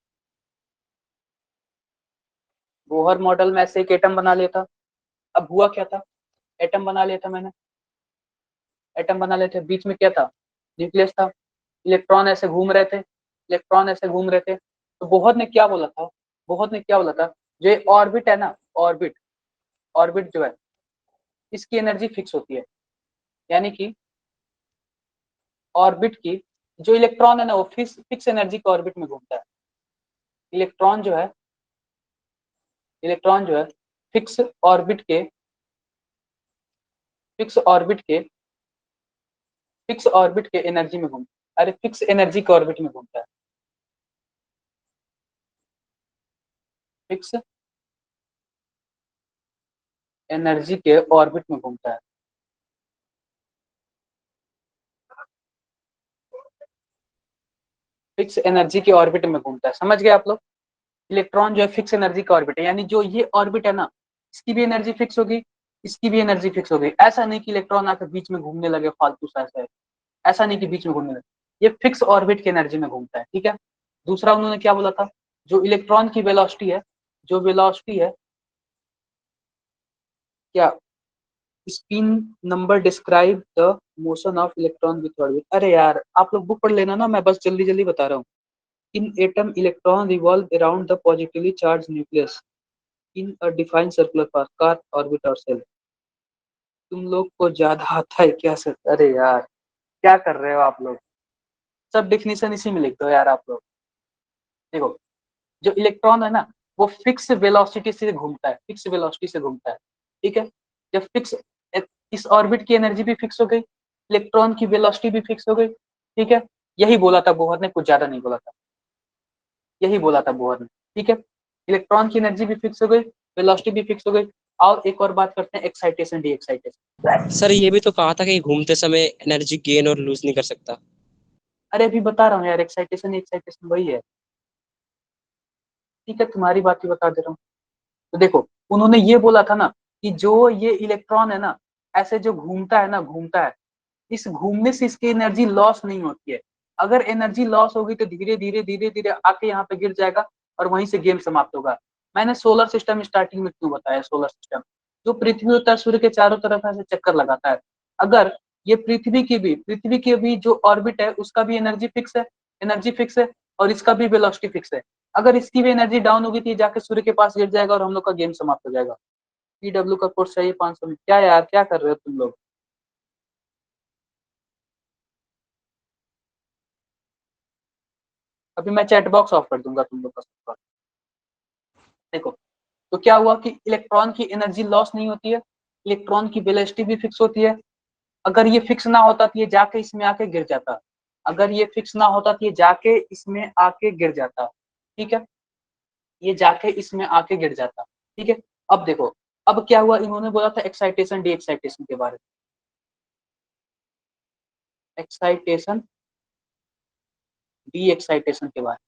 बोहर मॉडल में ऐसे एक एटम बना लिया था। अब हुआ क्या था, एटम बना लिया था मैंने, एटम बना लेते, बीच में क्या था, न्यूक्लियस था। इलेक्ट्रॉन ऐसे घूम रहे थे, इलेक्ट्रॉन ऐसे घूम रहे थे। तो बोहर ने क्या बोला था, बोहर ने क्या बोला था, जो ऑर्बिट है ना, ऑर्बिट, ऑर्बिट जो है इसकी एनर्जी फिक्स होती है, यानी कि ऑर्बिट की जो इलेक्ट्रॉन है ना वो फिक्स एनर्जी के ऑर्बिट में घूमता है। इलेक्ट्रॉन जो है, इलेक्ट्रॉन जो है फिक्स ऑर्बिट के, फिक्स ऑर्बिट के, फिक्स ऑर्बिट के एनर्जी में घूमता है, अरे फिक्स एनर्जी के ऑर्बिट में घूमता है, फिक्स एनर्जी के ऑर्बिट में घूमता है। फिक्स एनर्जी के ऑर्बिट में घूमता है, समझ गए आप लोग। इलेक्ट्रॉन जो है फिक्स एनर्जी का ऑर्बिट है, यानी जो ये ऑर्बिट है ना इसकी भी एनर्जी फिक्स होगी, इसकी भी एनर्जी फिक्स होगी। ऐसा नहीं कि इलेक्ट्रॉन आकर बीच में घूमने लगे फालतू सा, ऐसा नहीं कि बीच में घूमने लगे, ये फिक्स ऑर्बिट की एनर्जी में घूमता है, ठीक है। दूसरा उन्होंने क्या बोला था, जो इलेक्ट्रॉन की वेलोसिटी है, जो वेलोसिटी है क्या, spin number describe the motion of electron with orbit. अरे यार आप लोग बुक पढ़ लेना ना, मैं बस जल्दी जल्दी बता रहा हूँ। In atom electron revolve around the positively charge nucleus in a defined circular path called orbit और सेल। तुम लोग को ज्यादा आता है क्या सर, अरे यार क्या कर रहे हो आप लोग, सब डिफिनीशन इसी में लिख दो यार आप लोग। देखो जो इलेक्ट्रॉन है ना वो फिक्स वेलोसिटी से घूमता है, फिक्स वेलोसिटी से घूमता है, ठीक है। जब फिक्स, इस ऑर्बिट की एनर्जी भी फिक्स हो गई, इलेक्ट्रॉन की वेलोसिटी भी फिक्स हो गई, ठीक है। यही बोला था बोहर ने, कुछ ज्यादा नहीं बोला था, यही बोला था बोहर ने, ठीक है। इलेक्ट्रॉन की एनर्जी भी फिक्स हो गई, वेलोसिटी भी फिक्स हो गई। और एक और बात करते हैं, एक्साइटेशन डी एक्साइटेशन। सर ये भी तो कहा था कि घूमते समय एनर्जी गेन और लूज नहीं कर सकता। अरे अभी बता रहा हूँ यार, एक्साइटेशन एक्साइटेशन वही है, ठीक है, तुम्हारी बात ही बता दे रहा हूँ। तो देखो, उन्होंने ये बोला था ना कि जो ये इलेक्ट्रॉन है ना, ऐसे जो घूमता है ना, घूमता है, इस घूमने से इसकी एनर्जी लॉस नहीं होती है। अगर एनर्जी लॉस होगी तो धीरे धीरे धीरे धीरे आके यहाँ पे गिर जाएगा और वहीं से गेम समाप्त होगा। मैंने सोलर सिस्टम स्टार्टिंग में क्यों बताया, सोलर सिस्टम जो पृथ्वी होता है, सूर्य के चारों तरफ ऐसे चक्कर लगाता है। अगर ये पृथ्वी की भी जो ऑर्बिट है उसका भी एनर्जी फिक्स है, एनर्जी फिक्स है, और इसका भी वेलोसिटी फिक्स है। अगर इसकी भी एनर्जी डाउन होगी तो ये जाके सूर्य के पास गिर जाएगा और हम लोग का गेम समाप्त हो जाएगा। पीडब्ल्यू का कोर्स चाहिए 500 में, क्या यार क्या कर रहे हो तुम लोग। अभी मैं चैट बॉक्स ऑफ कर दूंगा तुम लोग का सबका। देखो, तो क्या हुआ कि इलेक्ट्रॉन की एनर्जी लॉस नहीं होती है, इलेक्ट्रॉन की वेलोसिटी भी फिक्स होती है। अगर ये फिक्स ना होता तो ये जाके इसमें आके गिर जाता, अगर ये फिक्स ना होता तो ये जाके इसमें आके गिर जाता, ठीक है, ये जाके इसमें आके गिर जाता, ठीक है। अब देखो, अब क्या हुआ, इन्होंने बोला था एक्साइटेशन डी एक्साइटेशन के बारे में, एक्साइटेशन डी एक्साइटेशन के बारे में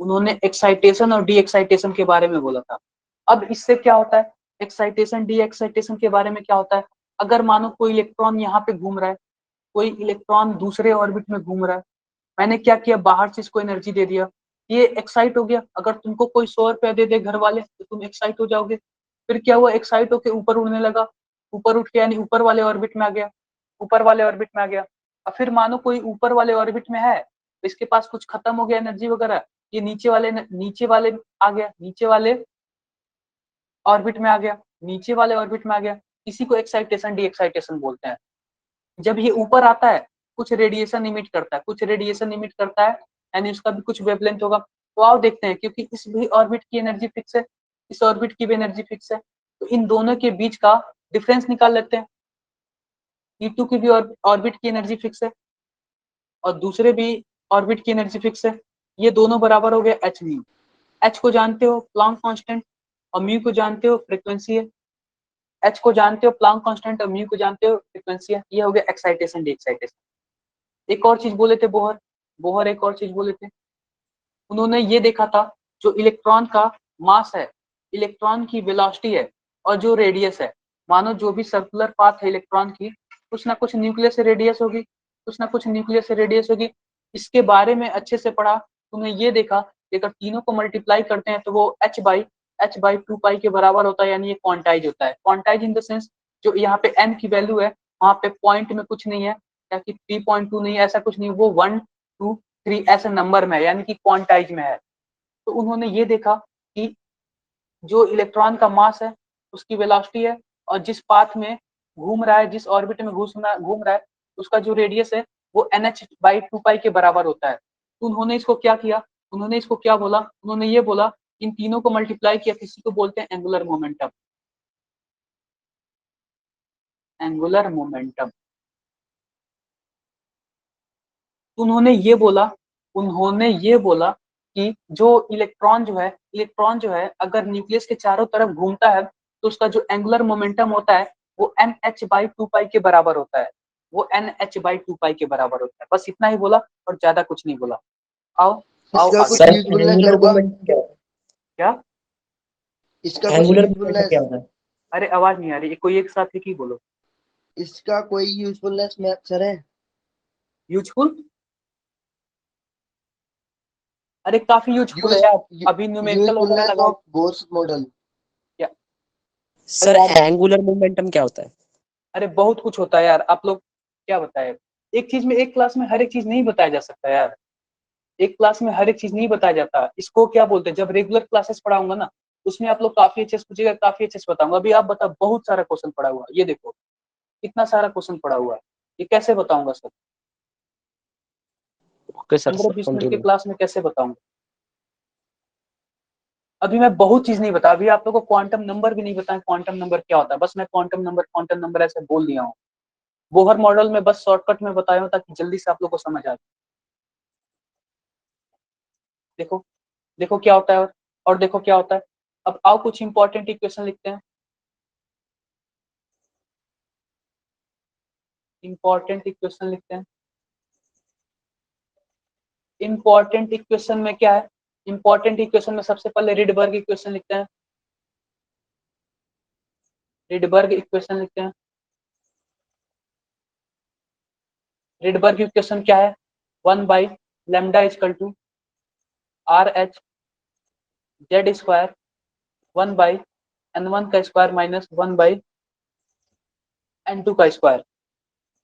उन्होंने एक्साइटेशन और डी एक्साइटेशन के बारे में बोला था। अब इससे क्या होता है, एक्साइटेशन डी एक्साइटेशन के बारे में क्या होता है, अगर मानो कोई इलेक्ट्रॉन यहाँ पे घूम रहा है, कोई इलेक्ट्रॉन दूसरे ऑर्बिट में घूम रहा है, मैंने क्या किया, बाहर से इसको एनर्जी दे दिया, ये एक्साइट हो गया। अगर तुमको कोई 100 रुपया दे दे घर वाले तो तुम एक्साइट हो जाओगे। फिर क्या हुआ, एक्साइट होके ऊपर उड़ने लगा, ऊपर उठ के यानी ऊपर वाले ऑर्बिट में आ गया, ऊपर वाले ऑर्बिट में आ गया। और फिर मानो कोई ऊपर वाले ऑर्बिट में है तो इसके पास कुछ खत्म हो गया एनर्जी वगैरह, ये नीचे वाले आ गया, नीचे वाले ऑर्बिट में आ गया, नीचे वाले ऑर्बिट में आ गया। इसी को एक्साइटेशन डी एक्साइटेशन बोलते हैं। जब ये ऊपर आता है कुछ रेडिएशन इमिट करता है, कुछ रेडिएशन इमिट करता है, यानी उसका भी कुछ वेवलेंथ होगा। तो आओ देखते हैं, क्योंकि इस भी ऑर्बिट की एनर्जी फिक्स है, इस ऑर्बिट की भी एनर्जी फिक्स है, तो इन दोनों के बीच का डिफरेंस निकाल लेते हैं। E2 की भी ऑर्बिट की एनर्जी फिक्स है और दूसरे भी ऑर्बिट की एनर्जी फिक्स है, ये दोनों बराबर हो गए एच म्यू। एच को जानते हो प्लांक कांस्टेंट, और म्यू को जानते हो फ्रीक्वेंसी है। एच को जानते हो प्लांक कांस्टेंट और म्यू को जानते हो फ्रीक्वेंसी है। ये हो गया एक्साइटेशन डी एक्साइटेशन। एक और चीज बोले थे बोहर, बोहर एक और चीज बोले थे, उन्होंने ये देखा था जो इलेक्ट्रॉन का मास है, इलेक्ट्रॉन की वेलोसिटी है, और जो रेडियस है, मानो जो भी सर्कुलर पाथ है इलेक्ट्रॉन की, कुछ ना कुछ न्यूक्लियस से रेडियस होगी, कुछ ना कुछ न्यूक्लियस से रेडियस होगी। इसके बारे में अच्छे से पढ़ा, तुमने ये देखा कि अगर तीनों को मल्टीप्लाई करते हैं तो वो h/2 पाई के बराबर होता है, यानी ये क्वांटाइज होता है। क्वांटाइज इन द सेंस जो यहाँ पे n की वैल्यू है वहाँ पे पॉइंट में कुछ नहीं है, या कि 3.2 नहीं है, ऐसा कुछ नहीं, वो 1 2 3 ऐसे नंबर में है, यानी कि क्वांटाइज में है। तो उन्होंने ये देखा कि जो इलेक्ट्रॉन का मास है उसकी वेलोसिटी है, और जिस पाथ में घूम रहा है, जिस ऑर्बिट में घूम रहा है, उसका जो रेडियस है वो NH/2 पाई के बराबर होता है। तो उन्होंने इसको क्या किया, उन्होंने इसको क्या बोला, उन्होंने ये बोला इन तीनों को मल्टीप्लाई किया, किसी को बोलते हैं एंगुलर मोमेंटम, एंगुलर मोमेंटम। उन्होंने ये बोला कि जो इलेक्ट्रॉन जो है अगर न्यूक्लियस के चारों तरफ घूमता है तो उसका जो एंगुलर मोमेंटम होता है वो NH/2 पाई के बराबर होता है, वो NH/2 पाई के बराबर होता है। बस इतना ही बोला और ज्यादा कुछ नहीं बोला। आओ आओ इसका आगे। कुछ यूजफुलनेस एंगुलर होगा? मोमेंट क्या होता क्या? इसका है? कुछ एंगुलर मोमेंट क्या यूजफुलनेस, होता है? अरे आवाज नहीं आ रही, कोई एक साथ ही बोलो। इसका कोई यूजफुलनेस में अक्षर है? यूजफुल, अरे काफी यूजफुल है यूज यार, अभी न्यूमेरिकल वगैरह यूजफुलनेस लगा। Of Gauss model. क्या? सर एंगुलर मोमेंटम क्या होता है? अरे बहुत कुछ होता है यार, आप लोग क्या बताए, एक चीज में, एक क्लास में हर एक चीज नहीं बताया जा सकता यार, एक क्लास में हर एक चीज नहीं बताया जाता। इसको क्या बोलते हैं, जब रेगुलर क्लासेस पढ़ाऊंगा ना उसमें आप लोग काफी अच्छे से पूछेगा, काफी अच्छे से बताऊंगा। अभी आप बताओ, बहुत सारा क्वेश्चन पड़ा हुआ है, ये देखो कितना सारा क्वेश्चन पड़ा हुआ है, ये कैसे बताऊंगा सर। ओके सर, 15-20 मिनट के कंटिन्यू। क्लास में कैसे बताऊंगा? अभी मैं बहुत चीज नहीं बता, अभी आप लोगों को क्वांटम नंबर भी नहीं बताएं, क्वांटम नंबर क्या होता है, बस मैं क्वांटम नंबर ऐसे बोल दिया हूँ। बोहर मॉडल में बस शॉर्टकट में बताया हूँ ताकि जल्दी से आप लोग को समझ आ जाए। देखो देखो क्या होता है, और देखो क्या होता है। अब आओ कुछ इंपॉर्टेंट इक्वेशन लिखते हैं। इंपॉर्टेंट इक्वेशन लिखते हैं। इंपॉर्टेंट इक्वेशन में क्या है? इंपॉर्टेंट इक्वेशन में सबसे पहले रिडबर्ग इक्वेशन लिखते हैं। रिडबर्ग इक्वेशन लिखते हैं। रिडबर्ग इक्वेशन क्या है? 1/λ = RH Z स्क्वायर 1/n1 का स्क्वायर माइनस 1/n2 का स्क्वायर।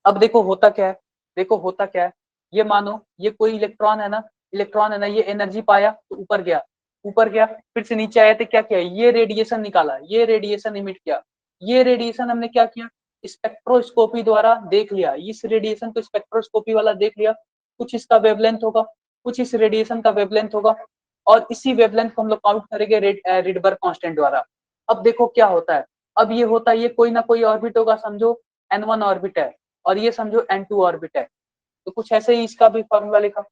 अब देखो होता क्या है, देखो होता क्या है, ये मानो ये कोई इलेक्ट्रॉन है ना, इलेक्ट्रॉन है ना, ये एनर्जी पाया तो ऊपर गया, ऊपर गया, फिर से नीचे आया तो क्या किया, ये रेडिएशन निकाला, ये रेडिएशन इमिट किया। ये रेडिएशन हमने क्या किया, स्पेक्ट्रोस्कोपी द्वारा देख लिया, इस रेडिएशन को स्पेक्ट्रोस्कोपी वाला देख लिया। कुछ इसका वेवलेंथ होगा, कुछ इस रेडिएशन का वेवलेंथ होगा, और इसी वेवलेंथ को हम लोग काउंट करेंगे रिडबर्ग कांस्टेंट द्वारा। अब देखो क्या होता है, अब ये होता है, ये कोई ना कोई ऑर्बिट होगा, समझो n1 ऑर्बिट है और ये समझो n2 ऑर्बिट है, तो कुछ ऐसे ही इसका भी फॉर्मूला लिखा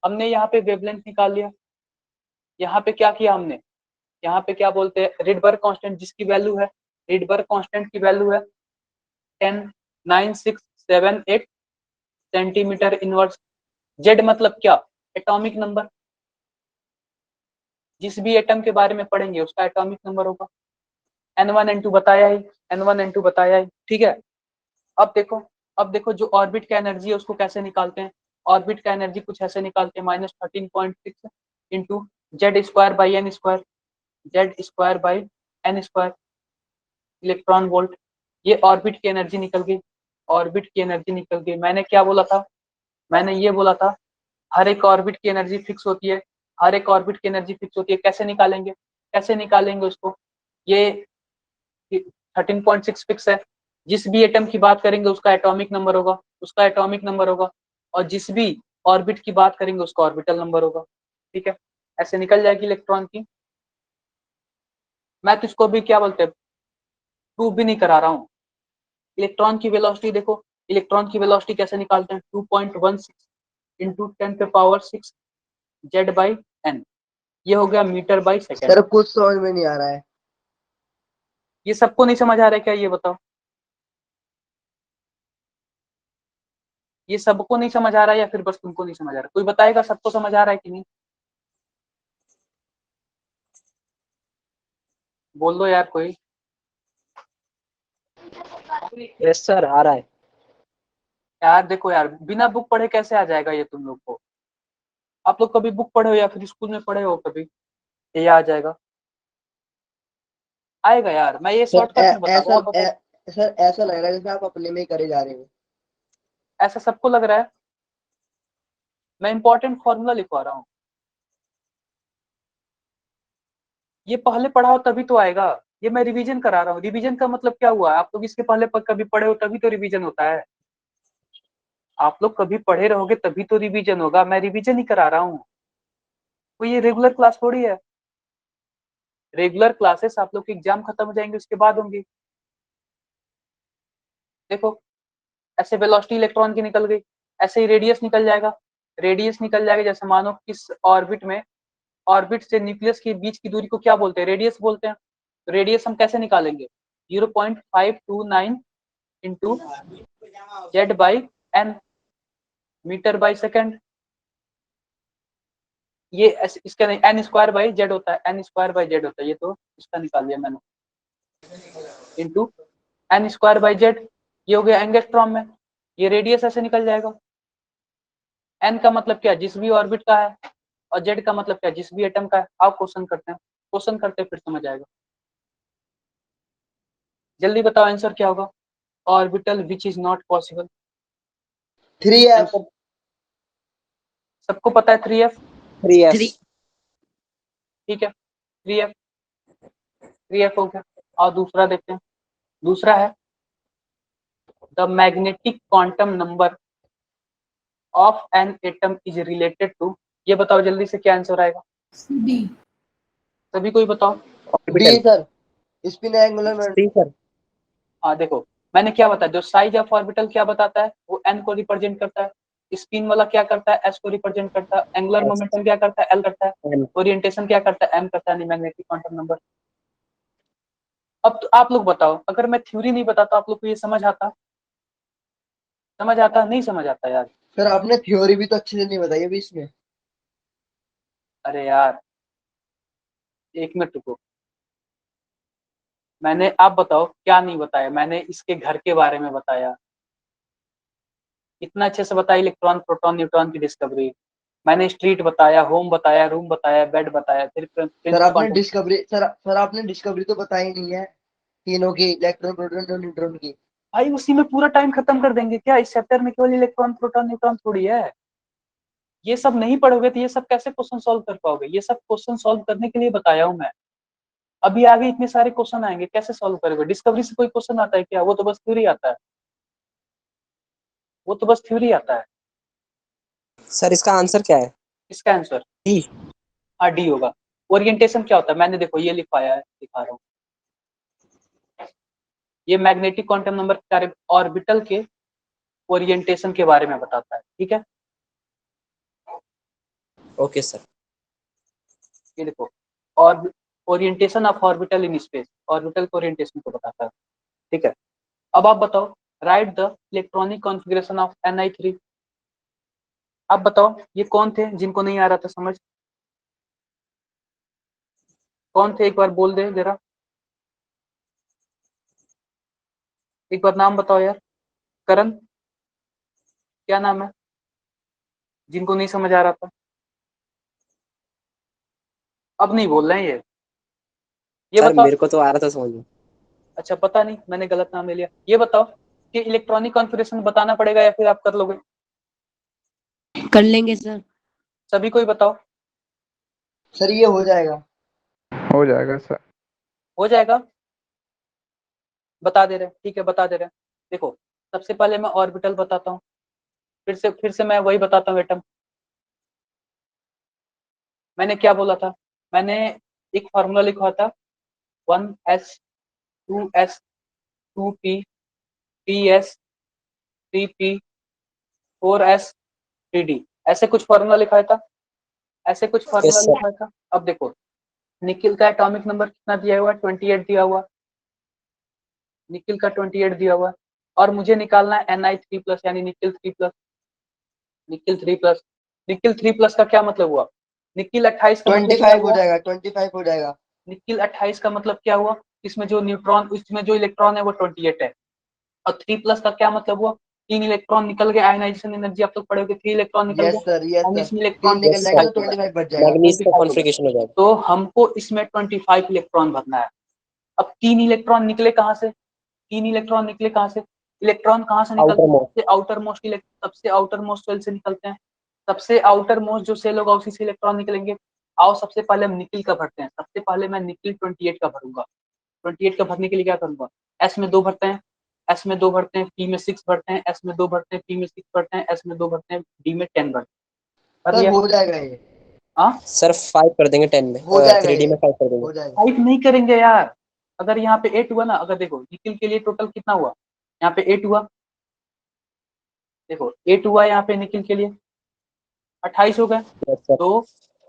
हमने। यहाँ पे वेवलेंथ निकाल लिया, यहाँ पे क्या किया हमने, यहाँ पे क्या बोलते हैं, रिडबर्ग कांस्टेंट जिसकी वैल्यू है, रिडबर्ग कांस्टेंट की वैल्यू है 109678 सेंटीमीटर इनवर्स। जेड मतलब क्या, एटॉमिक नंबर, जिस भी एटम के बारे में पढ़ेंगे उसका एटॉमिक नंबर होगा। n1 n2 बताया ही, n1 n2 बताया ही, ठीक है। अब देखो, अब देखो जो ऑर्बिट का एनर्जी है उसको कैसे निकालते हैं। ऑर्बिट का एनर्जी कुछ ऐसे निकालते हैं, -13.6 into Z² by n square electron volt. ये ऑर्बिट की एनर्जी निकल गई, ऑर्बिट की एनर्जी निकल गई। मैंने क्या बोला था, मैंने ये बोला था हर एक ऑर्बिट की एनर्जी फिक्स होती है, हर एक ऑर्बिट की एनर्जी फिक्स होती है। कैसे निकालेंगे, कैसे निकालेंगे उसको, ये 13.6 फिक्स है, जिस भी एटम की बात करेंगे उसका एटॉमिक नंबर होगा, उसका एटॉमिक नंबर होगा, और जिस भी ऑर्बिट की बात करेंगे उसका ऑर्बिटल नंबर होगा, ठीक है। ऐसे निकल जाएगी इलेक्ट्रॉन की। मैं तो इसको भी क्या बोलते हैं, प्रूव भी नहीं करा रहा हूँ। इलेक्ट्रॉन की वेलोसिटी देखो, इलेक्ट्रॉन की वेलोसिटी कैसे निकालते हैं, 2.16 इंटू 10⁶ Z/n, ये हो गया मीटर बाई सेकेंड। सर कुछ समझ में नहीं आ रहा है। ये सबको नहीं समझ आ रहा है क्या, ये बताओ, ये सबको नहीं समझ आ रहा है या फिर बस तुमको नहीं समझ आ रहा है? कोई बताएगा सबको समझ आ रहा है कि नहीं, बोल दो यार कोई। यस सर, आ रहा है। यार देखो यार, बिना बुक पढ़े कैसे आ जाएगा ये तुम लोग को? आप लोग कभी बुक पढ़े हो या फिर स्कूल में पढ़े हो कभी, ये आ जाएगा? आएगा यार, मैं ये सर शॉर्टकट में बता रहा हूँ, आप बताओ। सर ऐसा लग रहा है जैसे आप अपने में ही करे जा रहे हो। ऐसा सबको लग रहा है? मैं इंपॉर्टेंट फॉर्मूला लिखवा रहा हूँ, ये पहले पढ़ाओ तभी तो आएगा। ये मैं रिवीजन करा रहा हूँ। रिवीजन का मतलब क्या हुआ, आप लोग इसके पहले कभी पढ़े हो तभी तो रिवीजन होता है। आप लोग कभी पढ़े रहोगे तभी तो रिवीजन होगा, मैं रिवीजन ही करा रहा हूँ। कोई ये रेगुलर क्लास थोड़ी है। रेगुलर क्लासेस आप लोग के एग्जाम खत्म हो जाएंगे उसके बाद होंगी। देखो ऐसे वेलोसिटी इलेक्ट्रॉन की निकल गई, ऐसे ही रेडियस निकल जाएगा। रेडियस निकल जाएगा, जैसे मानो किस ऑर्बिट में, ऑर्बिट से न्यूक्लियस के बीच की दूरी को क्या बोलते हैं, रेडियस बोलते हैं। तो रेडियस हम कैसे निकालेंगे, 0.529 into Z/n metre by second. ये इसका नहीं, n² होता है, n² होता है, ये तो इसका निकाल लिया मैंने, इंटू n²/z, ये हो गया एंगस्ट्रॉम में। ये रेडियस ऐसे निकल जाएगा। n का मतलब क्या, जिस भी ऑर्बिट का है, और z का मतलब क्या, जिस भी एटम का है। आप क्वेश्चन करते हैं, क्वेश्चन करते फिर समझ आएगा। जल्दी बताओ आंसर क्या होगा, orbital which is not possible. 3f। सबको पता है 3f, 3f। ठीक है, 3f, 3f हो गया। और दूसरा देखते हैं, दूसरा है the magnetic quantum number of an atom is related to, ये बताओ जल्दी से क्या आंसर आएगा, डी। सभी कोई बताओ। D orbital. Sir, spin angular C sir. हाँ देखो मैंने क्या बताया, जो साइज ऑफ ऑर्बिटल क्या बताता है, वो एन को रिप्रेजेंट करता है, स्पिन वाला क्या करता है, एस को रिप्रेजेंट करता है, एंगुलर मोमेंटम क्या करता है, एल करता है, एम। ओरिएंटेशन क्या करता है, एम करता है, मैग्नेटिक क्वांटम नंबर। अब तो आप लोग बताओ, अगर मैं थ्योरी नहीं बताता आप लोग को ये समझ आता, समझ आता नहीं समझ आता यार। सर आपने थ्योरी भी तो अच्छे से नहीं बताई अभी इसमें। अरे यार एक मिनट रुको, मैंने, आप बताओ क्या नहीं बताया, मैंने इसके घर के बारे में बताया, इतना अच्छे से बताया, इलेक्ट्रॉन प्रोटॉन न्यूट्रॉन की डिस्कवरी, मैंने स्ट्रीट बताया, होम बताया, रूम बताया, बेड बताया, फिर सर प्रिंस आपने क्वांटम। डिस्कवरी सर आपने डिस्कवरी तो बताई नहीं है तीनों की, इलेक्ट्रॉन प्रोटॉन और न्यूट्रॉन की। भाई उसी में पूरा टाइम खत्म कर देंगे क्या, इस चैप्टर में केवल इलेक्ट्रॉन प्रोटॉन न्यूट्रॉन थोड़ी है, ये सब नहीं पढ़ोगे तो ये सब कैसे क्वेश्चन सॉल्व कर पाओगे, ये सब क्वेश्चन सॉल्व करने के लिए बताया हूँ मैं, अभी आगे इतने सारे क्वेश्चन आएंगे कैसे सॉल्व करोगे, डिस्कवरी से कोई क्वेश्चन आता है क्या, वो तो बस थ्योरी आता है, वो तो बस थ्योरी आता है। सर इसका आंसर क्या है? इसका आंसर डी। हाँ डी होगा। ओरिएंटेशन क्या होता है, मैंने देखो ये लिखवाया है, दिखा रहा हूँ, ये मैग्नेटिक क्वांटम नंबर के कार्य ऑर्बिटल के ओरिएंटेशन के बारे में बताता है, ठीक है। Okay sir. ये देखो, और orientation of orbital in space, orbital के ओरिएंटेशन को बताता है, ठीक है। अब आप बताओ, right the electronic configuration of Ni3। आप बताओ ये कौन थे जिनको नहीं आ रहा था समझ, कौन थे एक बार बोल दे जरा, एक बार नाम बताओ यार, करण, क्या नाम है जिनको नहीं समझ आ रहा था, अब नहीं बोल रहे हैं ये सर बताओ। मेरे को तो आ रहा था समझ में। अच्छा पता नहीं मैंने गलत नाम ले लिया, ये बताओ कि इलेक्ट्रॉनिक कॉन्फ़िगरेशन बताना पड़ेगा या फिर आप कर लोगे, कर लेंगे सर। सभी कोई बताओ। सर ये हो जाएगा। हो जाएगा सर। हो जाएगा, बता दे रहे हैं, ठीक है बता दे रहे हैं। देखो सबसे पहले मैं ऑर्बिटल बताता हूँ, फिर से मैं वही बताता हूँ एटम। मैंने क्या बोला था, मैंने एक फार्मूला लिखा था, 1s 2s 2p 3s 3p 4s 3d, ऐसे कुछ फार्मूला लिखा था, ऐसे कुछ फार्मूला यस सर। लिखा था। अब देखो निकिल का एटॉमिक नंबर कितना दिया हुआ है, 28 दिया हुआ, निकिल का 28 दिया हुआ, और मुझे निकालना है Ni3+ यानी निकिल 3+, निकिल 3+, निकिल 3+ का क्या मतलब हुआ, निकिल 28 का मतलब क्या 25 हो हुआ, जाएगा, 25 हो जाएगा। निकिल 28 का मतलब क्या हुआ, इसमें जो न्यूट्रॉन, इसमें जो इलेक्ट्रॉन है वो 28 है, और 3+ का क्या मतलब हुआ, 3 इलेक्ट्रॉन निकल गए, आयनाइजेशन एनर्जी आप लोग पढ़ोगे, 3 इलेक्ट्रॉन निकल यस गए, सर, यस यानी सर। इसमें 3 इलेक्ट्रॉन निकल यस जाएगा सर। तो 25 बच जाएगा। मैग्नीज का 25 हो गया, कॉन्फ़िगरेशन हो जाएगा। तो हमको इसमें 25 इलेक्ट्रॉन भरना है। अब 3 इलेक्ट्रॉन निकले कहाँ से, 3 इलेक्ट्रॉन निकले कहाँ से, इलेक्ट्रॉन कहाँ से निकलते आउटर हैं, मोस्ट। सबसे आउटर मोस्ट, सबसे आउटर मोस्ट सेल से निकलते हैं, सबसे आउटर मोस्ट जो सेल होगा उसी से इलेक्ट्रॉन निकलेंगे। आओ सबसे पहले हम निकिल का भरते हैं, सबसे पहले मैं निकिल 28 का भरूंगा, 28 का भरने के लिए क्या करूंगा, एस में 2 भरते हैं, एस में 2 भरते हैं, पी में 6 भरते हैं, एस में 2 भरते हैं, पी में 6 भरते हैं, एस में 2 भरते हैं, डी में 10 भरते हैं, भर सर लिया। हो जाएगा ये, हाँ सर 5 कर देंगे 10 में, हो जाएगा 3D ये, में 5 कर देंगे। हो जाएगा। टाइप नहीं करेंगे यार, अगर यहाँ पे 8 हुआ ना, अगर देखो निकिल के लिए टोटल कितना हुआ, यहाँ पे 8 हुआ, देखो 8 हुआ यहाँ पे निकिल के लिए, 28 हो गए, यस सर। 2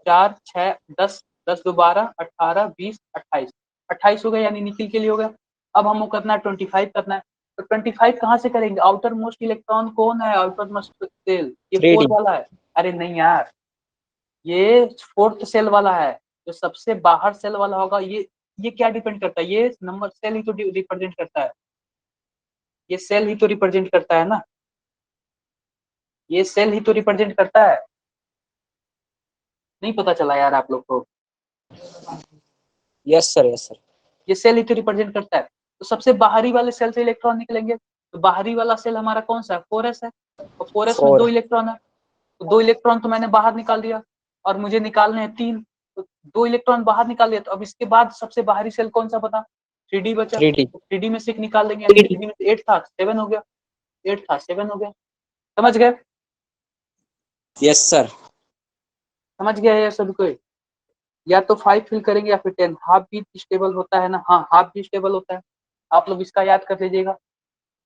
4 6 10, 10 2 12 18 20 28, 28 हो गए यानी निकिल के लिए हो गया। अब हमको करना है 25 करना है, तो 25 कहाँ से करेंगे, आउटर मोस्ट इलेक्ट्रॉन कौन है, आउटर मोस्ट सेल, ये 4 3D। वाला है, अरे नहीं यार, ये 4th सेल वाला है, जो सबसे बाहर सेल वाला होगा, ये क्या डिपेंड करता है, ये नंबर सेल ही तो रिप्रेजेंट करता है, ये सेल ही तो रिप्रेजेंट करता है ना, ये सेल ही तो रिप्रेजेंट करता है, नहीं पता चला यार आप लोग को, यस सर, यस सर। ये सेल ही तो रिप्रेजेंट करता है, तो सबसे बाहरी वाले सेल से इलेक्ट्रॉन निकलेंगे, तो बाहरी वाला सेल हमारा कौन सा है, 4s है, और 4s में 2 4। इलेक्ट्रॉन है, तो 2 इलेक्ट्रॉन तो मैंने बाहर निकाल दिया, और मुझे निकालने हैं 3, तो 2 इलेक्ट्रॉन बाहर निकाल दिया, तो अब इसके बाद सबसे बाहरी सेल कौन सा बता, 3d बचा, 3D। तो 3d में से एक निकाल देंगे, यानी 3d में से 8 था 7 हो गया, 8 था 7 हो गया, समझ गए। Yes sir. समझ गया है सभी कोई? या तो 5 फिल करेंगे या फिर 10। हाफ भी स्टेबल होता है ना, हाँ हाफ भी स्टेबल होता है। आप लोग इसका याद कर लीजिएगा,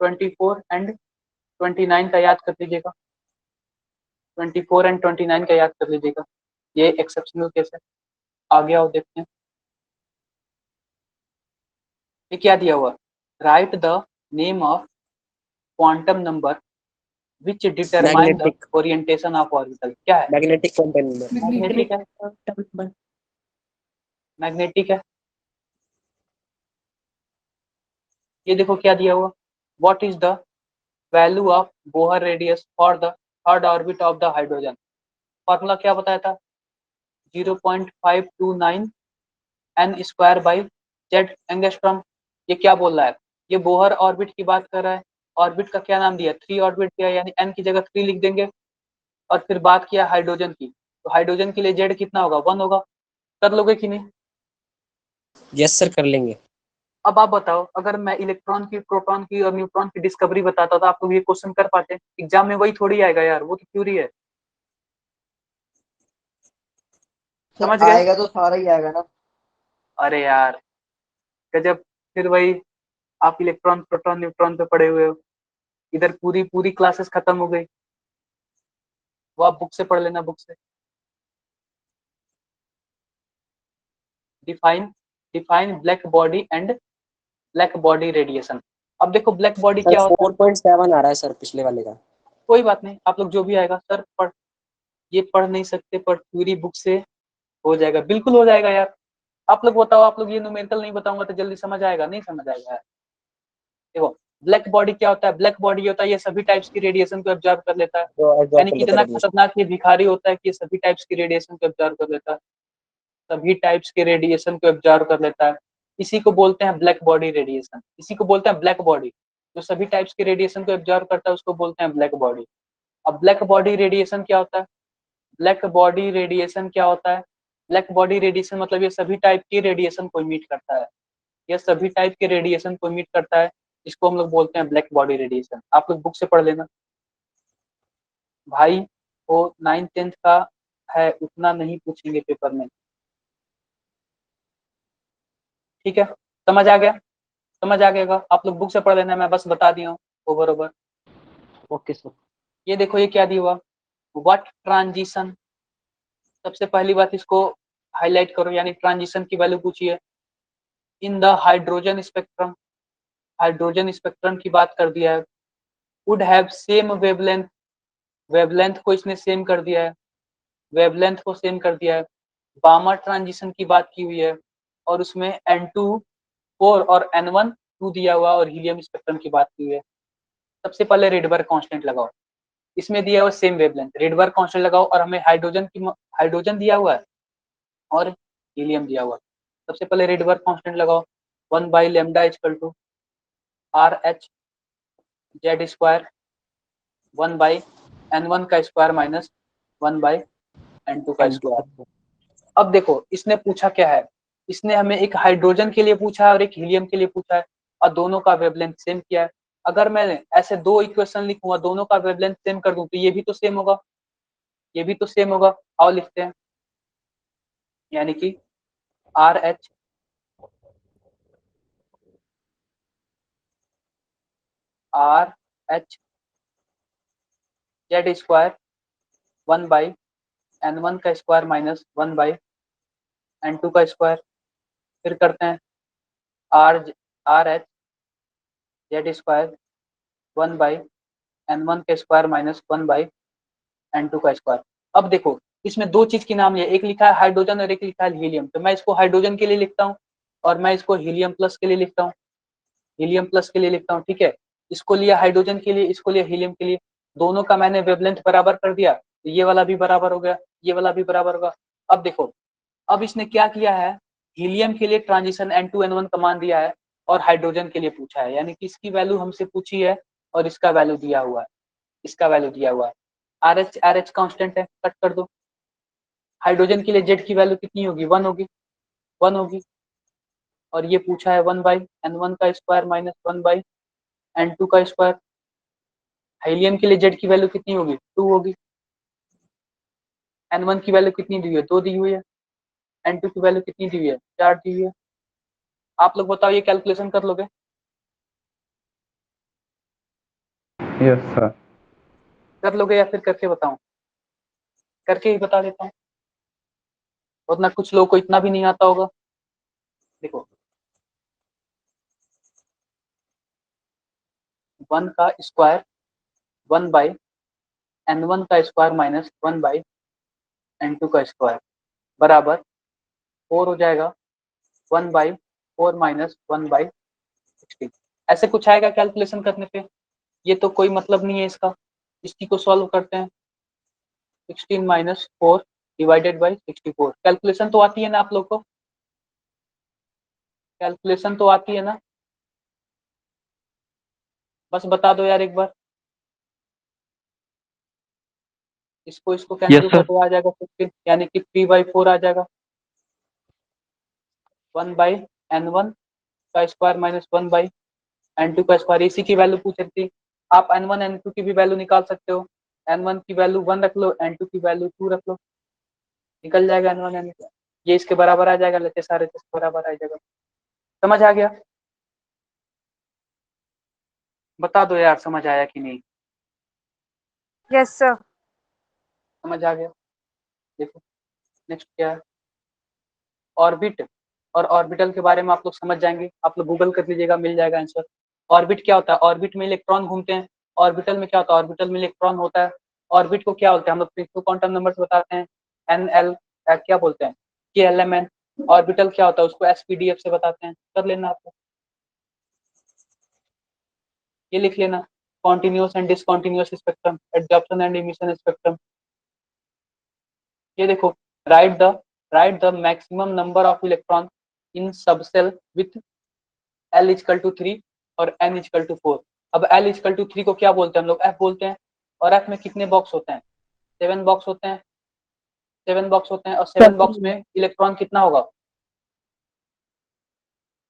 24 एंड 29 का याद कर लीजिएगा, 24 एंड 29 का याद कर लीजिएगा। ये एक्सेप्शनल केस है। आगे आओ देखते हैं ये क्या दिया हुआ। Right the name of quantum number which determine the magnetic orientation of orbital. क्या है? Magnetic quantum number. मैग्नेटिक है, मैग्नेटिक है। ये देखो क्या दिया हुआ, what is the value of Bohr radius for the third orbit of the hydrogen. Formula क्या बताया था, 0.529 n square by Z angstrom. ये क्या बोल रहा है, ये बोहर ऑर्बिट की बात कर रहा है। ऑर्बिट का क्या नाम दिया, 3 ऑर्बिट दिया, यानी n की जगह 3 लिख देंगे। और फिर बात किया हाइड्रोजन की, तो हाइड्रोजन के लिए जेड कितना होगा, 1 होगा। कर लोगे कि नहीं? यस सर कर लेंगे। अब आप बताओ, अगर मैं इलेक्ट्रॉन की, प्रोटॉन की और न्यूट्रॉन की डिस्कवरी बताता तो आप लोग ये क्वेश्चन कर पाते? एग्जाम में वही थोड़ी आएगा यार, वो तो थ्योरी है। सर समझ गए? आएगा तो सारा ही आएगा ना। अरे यार गजब, फिर वही आप इलेक्ट्रॉन प्रोटॉन न्यूट्रॉन पे पड़े हुए हो। इधर पूरी पूरी क्लासेस खत्म हो गई, वो आप बुक से पढ़ लेना, बुक से। Define define black body and black body radiation. अब देखो ब्लैक बॉडी सर क्या होता है। 4.7 आ रहा है सर पिछले वाले का। कोई बात नहीं, आप लोग जो भी आएगा सर पढ़, ये पढ़ नहीं सकते पर पूरी बुक से हो जाएगा, बिल्कुल हो जाएगा यार। आप लोग बताओ, आप लोग ये न्यूमेरिकल नहीं बताऊंगा तो जल्दी समझ आएगा, नहीं समझ आएगा यार। देखो ब्लैक बॉडी क्या होता है, ब्लैक बॉडी होता है ये सभी टाइप्स की रेडिएशन को एब्जॉर्ब कर लेता है। जो एब्जॉर्ब यानी कर कि लेता है इतना रेडिएशन। खतरनाक ये भिखारी होता है कि ये सभी टाइप्स की रेडिएशन को एब्जॉर्ब कर लेता है, सभी टाइप्स के रेडिएशन को एब्जॉर्ब कर लेता है। इसी को बोलते हैं ब्लैक बॉडी रेडिएशन, इसी को बोलते हैं ब्लैक बॉडी। जो सभी टाइप्स के रेडिएशन को एब्जॉर्ब करता है उसको बोलते हैं ब्लैक बॉडी। अब ब्लैक बॉडी रेडिएशन क्या होता है, ब्लैक बॉडी रेडिएशन क्या होता है, ब्लैक बॉडी रेडिएशन मतलब ये सभी टाइप के रेडिएशन को इमिट करता है, ये सभी टाइप के रेडिएशन को इमिट करता है, इसको हम लोग बोलते हैं ब्लैक बॉडी रेडिएशन। आप लोग बुक से पढ़ लेना भाई, वो 9th 10th का है, उतना नहीं पूछेंगे पेपर में, ठीक है? समझ आ गया, समझ आ गया, आप लोग बुक से पढ़ लेना, मैं बस बता दिया हूँ ओवर ओवर। Okay sir. ये देखो ये क्या दिया हुआ, व्हाट ट्रांजिशन। सबसे पहली बात इसको हाईलाइट करो, यानी ट्रांजिशन की वैल्यू पूछिए। In the hydrogen spectrum, hydrogen spectrum की बात कर दिया है। Would have same wavelength, wavelength को इसने सेम कर दिया है, वेवलेंथ को सेम कर दिया है। बामा ट्रांजिशन की बात की हुई है और उसमें N2 4 और N1 2 दिया हुआ और हीलियम स्पेक्ट्रम की बात की हुई है। सबसे पहले रेडबर्ग कांस्टेंट लगाओ, इसमें दिया हुआ सेम वेवलेंथ, रेडबर्ग कांस्टेंट लगाओ और हमें हाइड्रोजन दिया हुआ है और हीलियम दिया हुआ है। सबसे पहले रेडबर्ग कांस्टेंट लगाओ, 1/λ equal to RH Z square 1/N1 का स्क्वायर माइनस 1/N2 का स्क्वायर। अब देखो इसने पूछा क्या है, इसने हमें एक हाइड्रोजन के लिए पूछा है और एक हीलियम के लिए पूछा है और दोनों का वेवलेंथ सेम किया है। अगर मैं ऐसे दो इक्वेशन लिखूंगा, दोनों का वेवलेंथ सेम कर दूं तो ये भी तो सेम होगा, ये भी तो सेम होगा। आओ लिखते हैं, यानी कि RH RH Z square 1/N1 का स्क्वायर माइनस 1/N2 का स्क्वायर। फिर करते हैं RH जेड स्क्वायर 1/N1 का स्क्वायर माइनस 1/N2 का स्क्वायर। अब देखो इसमें दो चीज की नाम लिया, एक लिखा है हाइड्रोजन और एक लिखा है हीलियम, तो मैं इसको हाइड्रोजन के लिए लिखता हूँ और मैं इसको हीलियम प्लस के लिए लिखता हूँ, हीलियम प्लस के लिए लिखता हूँ, ठीक है? इसको लिया हाइड्रोजन के लिए, इसको लिया हीलियम के लिए, दोनों का मैंने वेवलेंथ बराबर कर दिया, तो ये वाला भी बराबर हो गया, ये वाला भी बराबर होगा। अब देखो अब इसने क्या किया है, हीलियम के लिए ट्रांजिशन N2 N1 का मान दिया है और हाइड्रोजन के लिए पूछा है, यानी कि इसकी वैल्यू हमसे पूछी है और इसका वैल्यू दिया हुआ है, इसका वैल्यू दिया हुआ है। RH कांस्टेंट है, कट कर दो। हाइड्रोजन के लिए जेड की वैल्यू कितनी होगी, 1 होगी, 1 होगी। और ये पूछा है 1/N1 का स्क्वायर माइनस 1/N2 का स्क्वायर। हीलियम के लिए जेड की वैल्यू कितनी होगी, 2 होगी। N1 की वैल्यू कितनी दी हुई है? 2 दी हुई है। N2 की वैल्यू कितनी दी हुई है? 4 दी हुई है। आप लोग बताओ ये कैलकुलेशन कर लोगे? Yes sir. कर लोगे या फिर करके बताऊं? करके ही बता देता हूँ, उतना कुछ लोगों को इतना भी नहीं आता होगा। देखो 1 का स्क्वायर 1 बाई N1 का स्क्वायर माइनस 1 बाई N2 का स्क्वायर बराबर 4 हो जाएगा 1 बाई 4 माइनस 1 बाई 16। ऐसे कुछ आएगा कैलकुलेशन करने पे? ये तो कोई मतलब नहीं है इसका। इसी को सॉल्व करते हैं। 16 माइनस 4 डिवाइडेड बाई 64। कैलकुलेशन तो आती है ना आप लोग को? कैलकुलेशन तो आती है ना? बस बता दो यार एक बार। इसको कैंसिल कर दो, आ जाएगा 15, यानी कि 3/4 आ जाएगा 1 बाई N1 का स्क्वायर माइनस 1 बाई N2 का स्क्वायर। इसी की वैल्यू पूछ रही थी। आप N1 N2 की भी वैल्यू निकाल सकते हो। N1 की वैल्यू 1 रख लो, N2 की वैल्यू 2 रख लो, निकल जाएगा N1 N2। ये इसके बराबर आ जाएगा, लेते सारे इसके बराबर आ जाएगा। समझ आ गया? बता दो यार समझ आया कि नहीं? Yes sir. समझ आ गया। देखो नेक्स्ट क्या है, ऑर्बिट और ऑर्बिटल के बारे में आप लोग समझ जाएंगे। आप लोग गूगल कर लीजिएगा, मिल जाएगा आंसर। ऑर्बिट क्या होता है? ऑर्बिट में इलेक्ट्रॉन घूमते हैं। ऑर्बिटल में क्या होता है? ऑर्बिटल में इलेक्ट्रॉन होता है। ऑर्बिट को क्या बोलते हैं हम लोग? प्रिंसिपल क्वांटम नंबर बताते हैं, NL क्या बोलते हैं, KLMN। ऑर्बिटल क्या होता है? उसको SPDF से बताते हैं। कर लेना आपको, ये लिख लेना, continuous and discontinuous spectrum, absorption and emission spectrum. ये देखो, right the maximum number of electron in subshell with L is equal to 3 और N इजकल टू 4। अब L इजकल टू 3 को क्या बोलते हैं हम लोग? F बोलते हैं। और F में कितने बॉक्स होते हैं? 7 बॉक्स होते हैं। 7 बॉक्स होते हैं, और 7 बॉक्स में इलेक्ट्रॉन कितना होगा?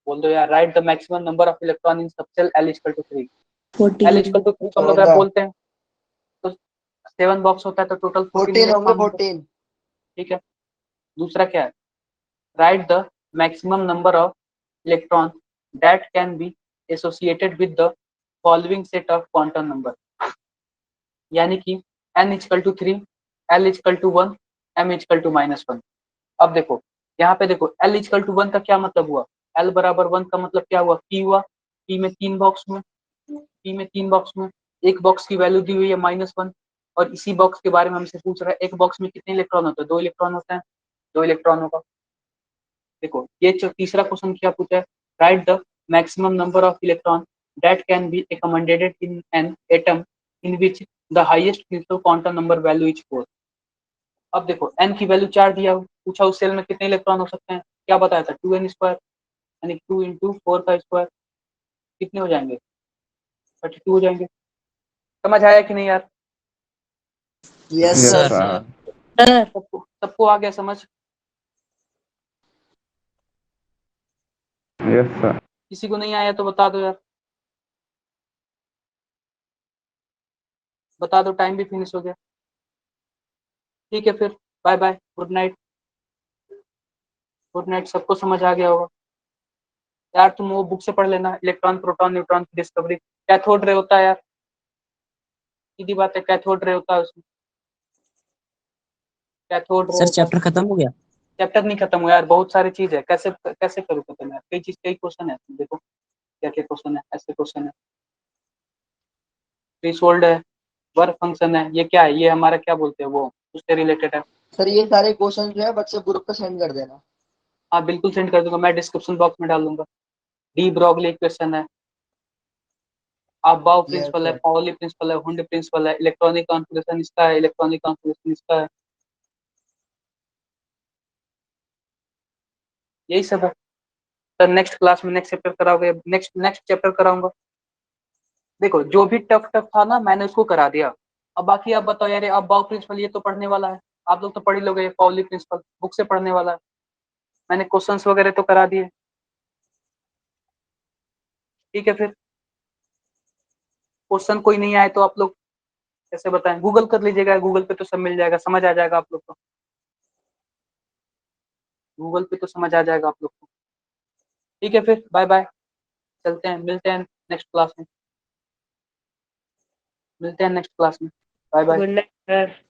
बोल दो यार। Right the maximum number of electron in subshell L is equal to 3। L 14। Is equal to 3 को हम लोग F बोलते हैं। तो 7 बॉक्स होता है तो टोटल 14 14 होंगे, इलेक्ट्रॉन होंगे। 14। ठीक है। दूसरा क्या है? Right the maximum number of electron that can be associated with the following set of quantum number. यानी कि N is equal to 3, L is equal to 1, M is equal to -1। अब देखो यहाँ पे देखो, L इजकल टू 1 का क्या मतलब हुआ? L बराबर 1 का मतलब क्या हुआ? P हुआ। P में 3 बॉक्स में, P में 3 बॉक्स में एक बॉक्स की वैल्यू दी हुई है -1, और इसी बॉक्स के बारे में हमसे पूछ रहा है एक बॉक्स में कितने इलेक्ट्रॉन होते हैं? 2 इलेक्ट्रॉन होते हैं। 2 इलेक्ट्रॉन होगा। देखो ये तीसरा क्वेश्चन क्या पूछा है? Right the maximum number of electron that can be accommodated in an atom in which the highest principal quantum number value is 4। अब देखो n की वैल्यू 4 दिया, पूछा उस सेल में कितने इलेक्ट्रॉन हो सकते हैं? क्या बताया था? 2n स्क्वायर, यानी 2 इंटू 4 का स्क्वायर कितने हो जाएंगे? 32 हो जाएंगे। समझ आया कि नहीं यार? Yes yes sir. Sir. Sir सबको आ गया समझ? Yes sir. किसी को नहीं आया तो बता दो यार, बता दो। टाइम भी फिनिश हो गया। ठीक है फिर, bye bye, good night. Good night. सबको समझ आ गया होगा यार। तुम वो बुक से पढ़ लेना, इलेक्ट्रॉन प्रोटॉन न्यूट्रॉन की डिस्कवरी। कैथोड रे होता है यार, सीधी बात है, कैथोड रे होता है उसमें। कैथोड रे सर होता है। चैप्टर खत्म हो गया? चैप्टर नहीं खत्म हुआ यार, बहुत सारी चीज है। कैसे कैसे करूँ खत्म यार? कई चीज, कई क्वेश्चन है। देखो क्या क्या क्वेश्चन है, ऐसे क्वेश्चन है। थ्रेशोल्ड है, वर्क फंक्शन है, ये क्या है? ये हमारा क्या बोलते हैं, वो उससे रिलेटेड है। सर ये सारे क्वेश्चन जो है व्हाट्सएप ग्रुप पे सेंड कर देना। हाँ बिल्कुल सेंड कर दूंगा, मैं डिस्क्रिप्शन बॉक्स में डाल दूंगा। डी ब्रॉगली इक्वेशन है, अबाव यस प्रिंसिपल है, सर। पाउली प्रिंसिपल है, हुंड प्रिंसिपल है, इलेक्ट्रॉनिक कॉन्फ़िगरेशन इसका है, इलेक्ट्रॉनिक कॉन्फ़िगरेशन इसका है। यही सब है सर। नेक्स्ट क्लास में नेक्स्ट चैप्टर कराओगे? नेक्स्ट नेक्स्ट चैप्टर कराऊंगा। देखो जो भी टफ टफ था ना, मैंने उसको करा दिया। अब बाकी आप बताओ यार, अब बाउ प्रिंसिपल ये तो पढ़ने वाला है, आप लोग तो पढ़ ही लोगे। पाउली प्रिंसिपल बुक से पढ़ने वाला है। मैंने क्वेश्चंस वगैरह तो करा दिए। ठीक है फिर, क्वेश्चन कोई नहीं आए तो आप लोग कैसे बताएं? गूगल कर लीजिएगा, गूगल पे तो सब मिल जाएगा, समझ आ जाएगा आप लोग को। गूगल पे तो समझ आ जाएगा आप लोग को। ठीक है, फिर बाय बाय, चलते हैं, मिलते हैं नेक्स्ट क्लास में, मिलते हैं नेक्स्ट क्लास में, bye bye. Good night sir.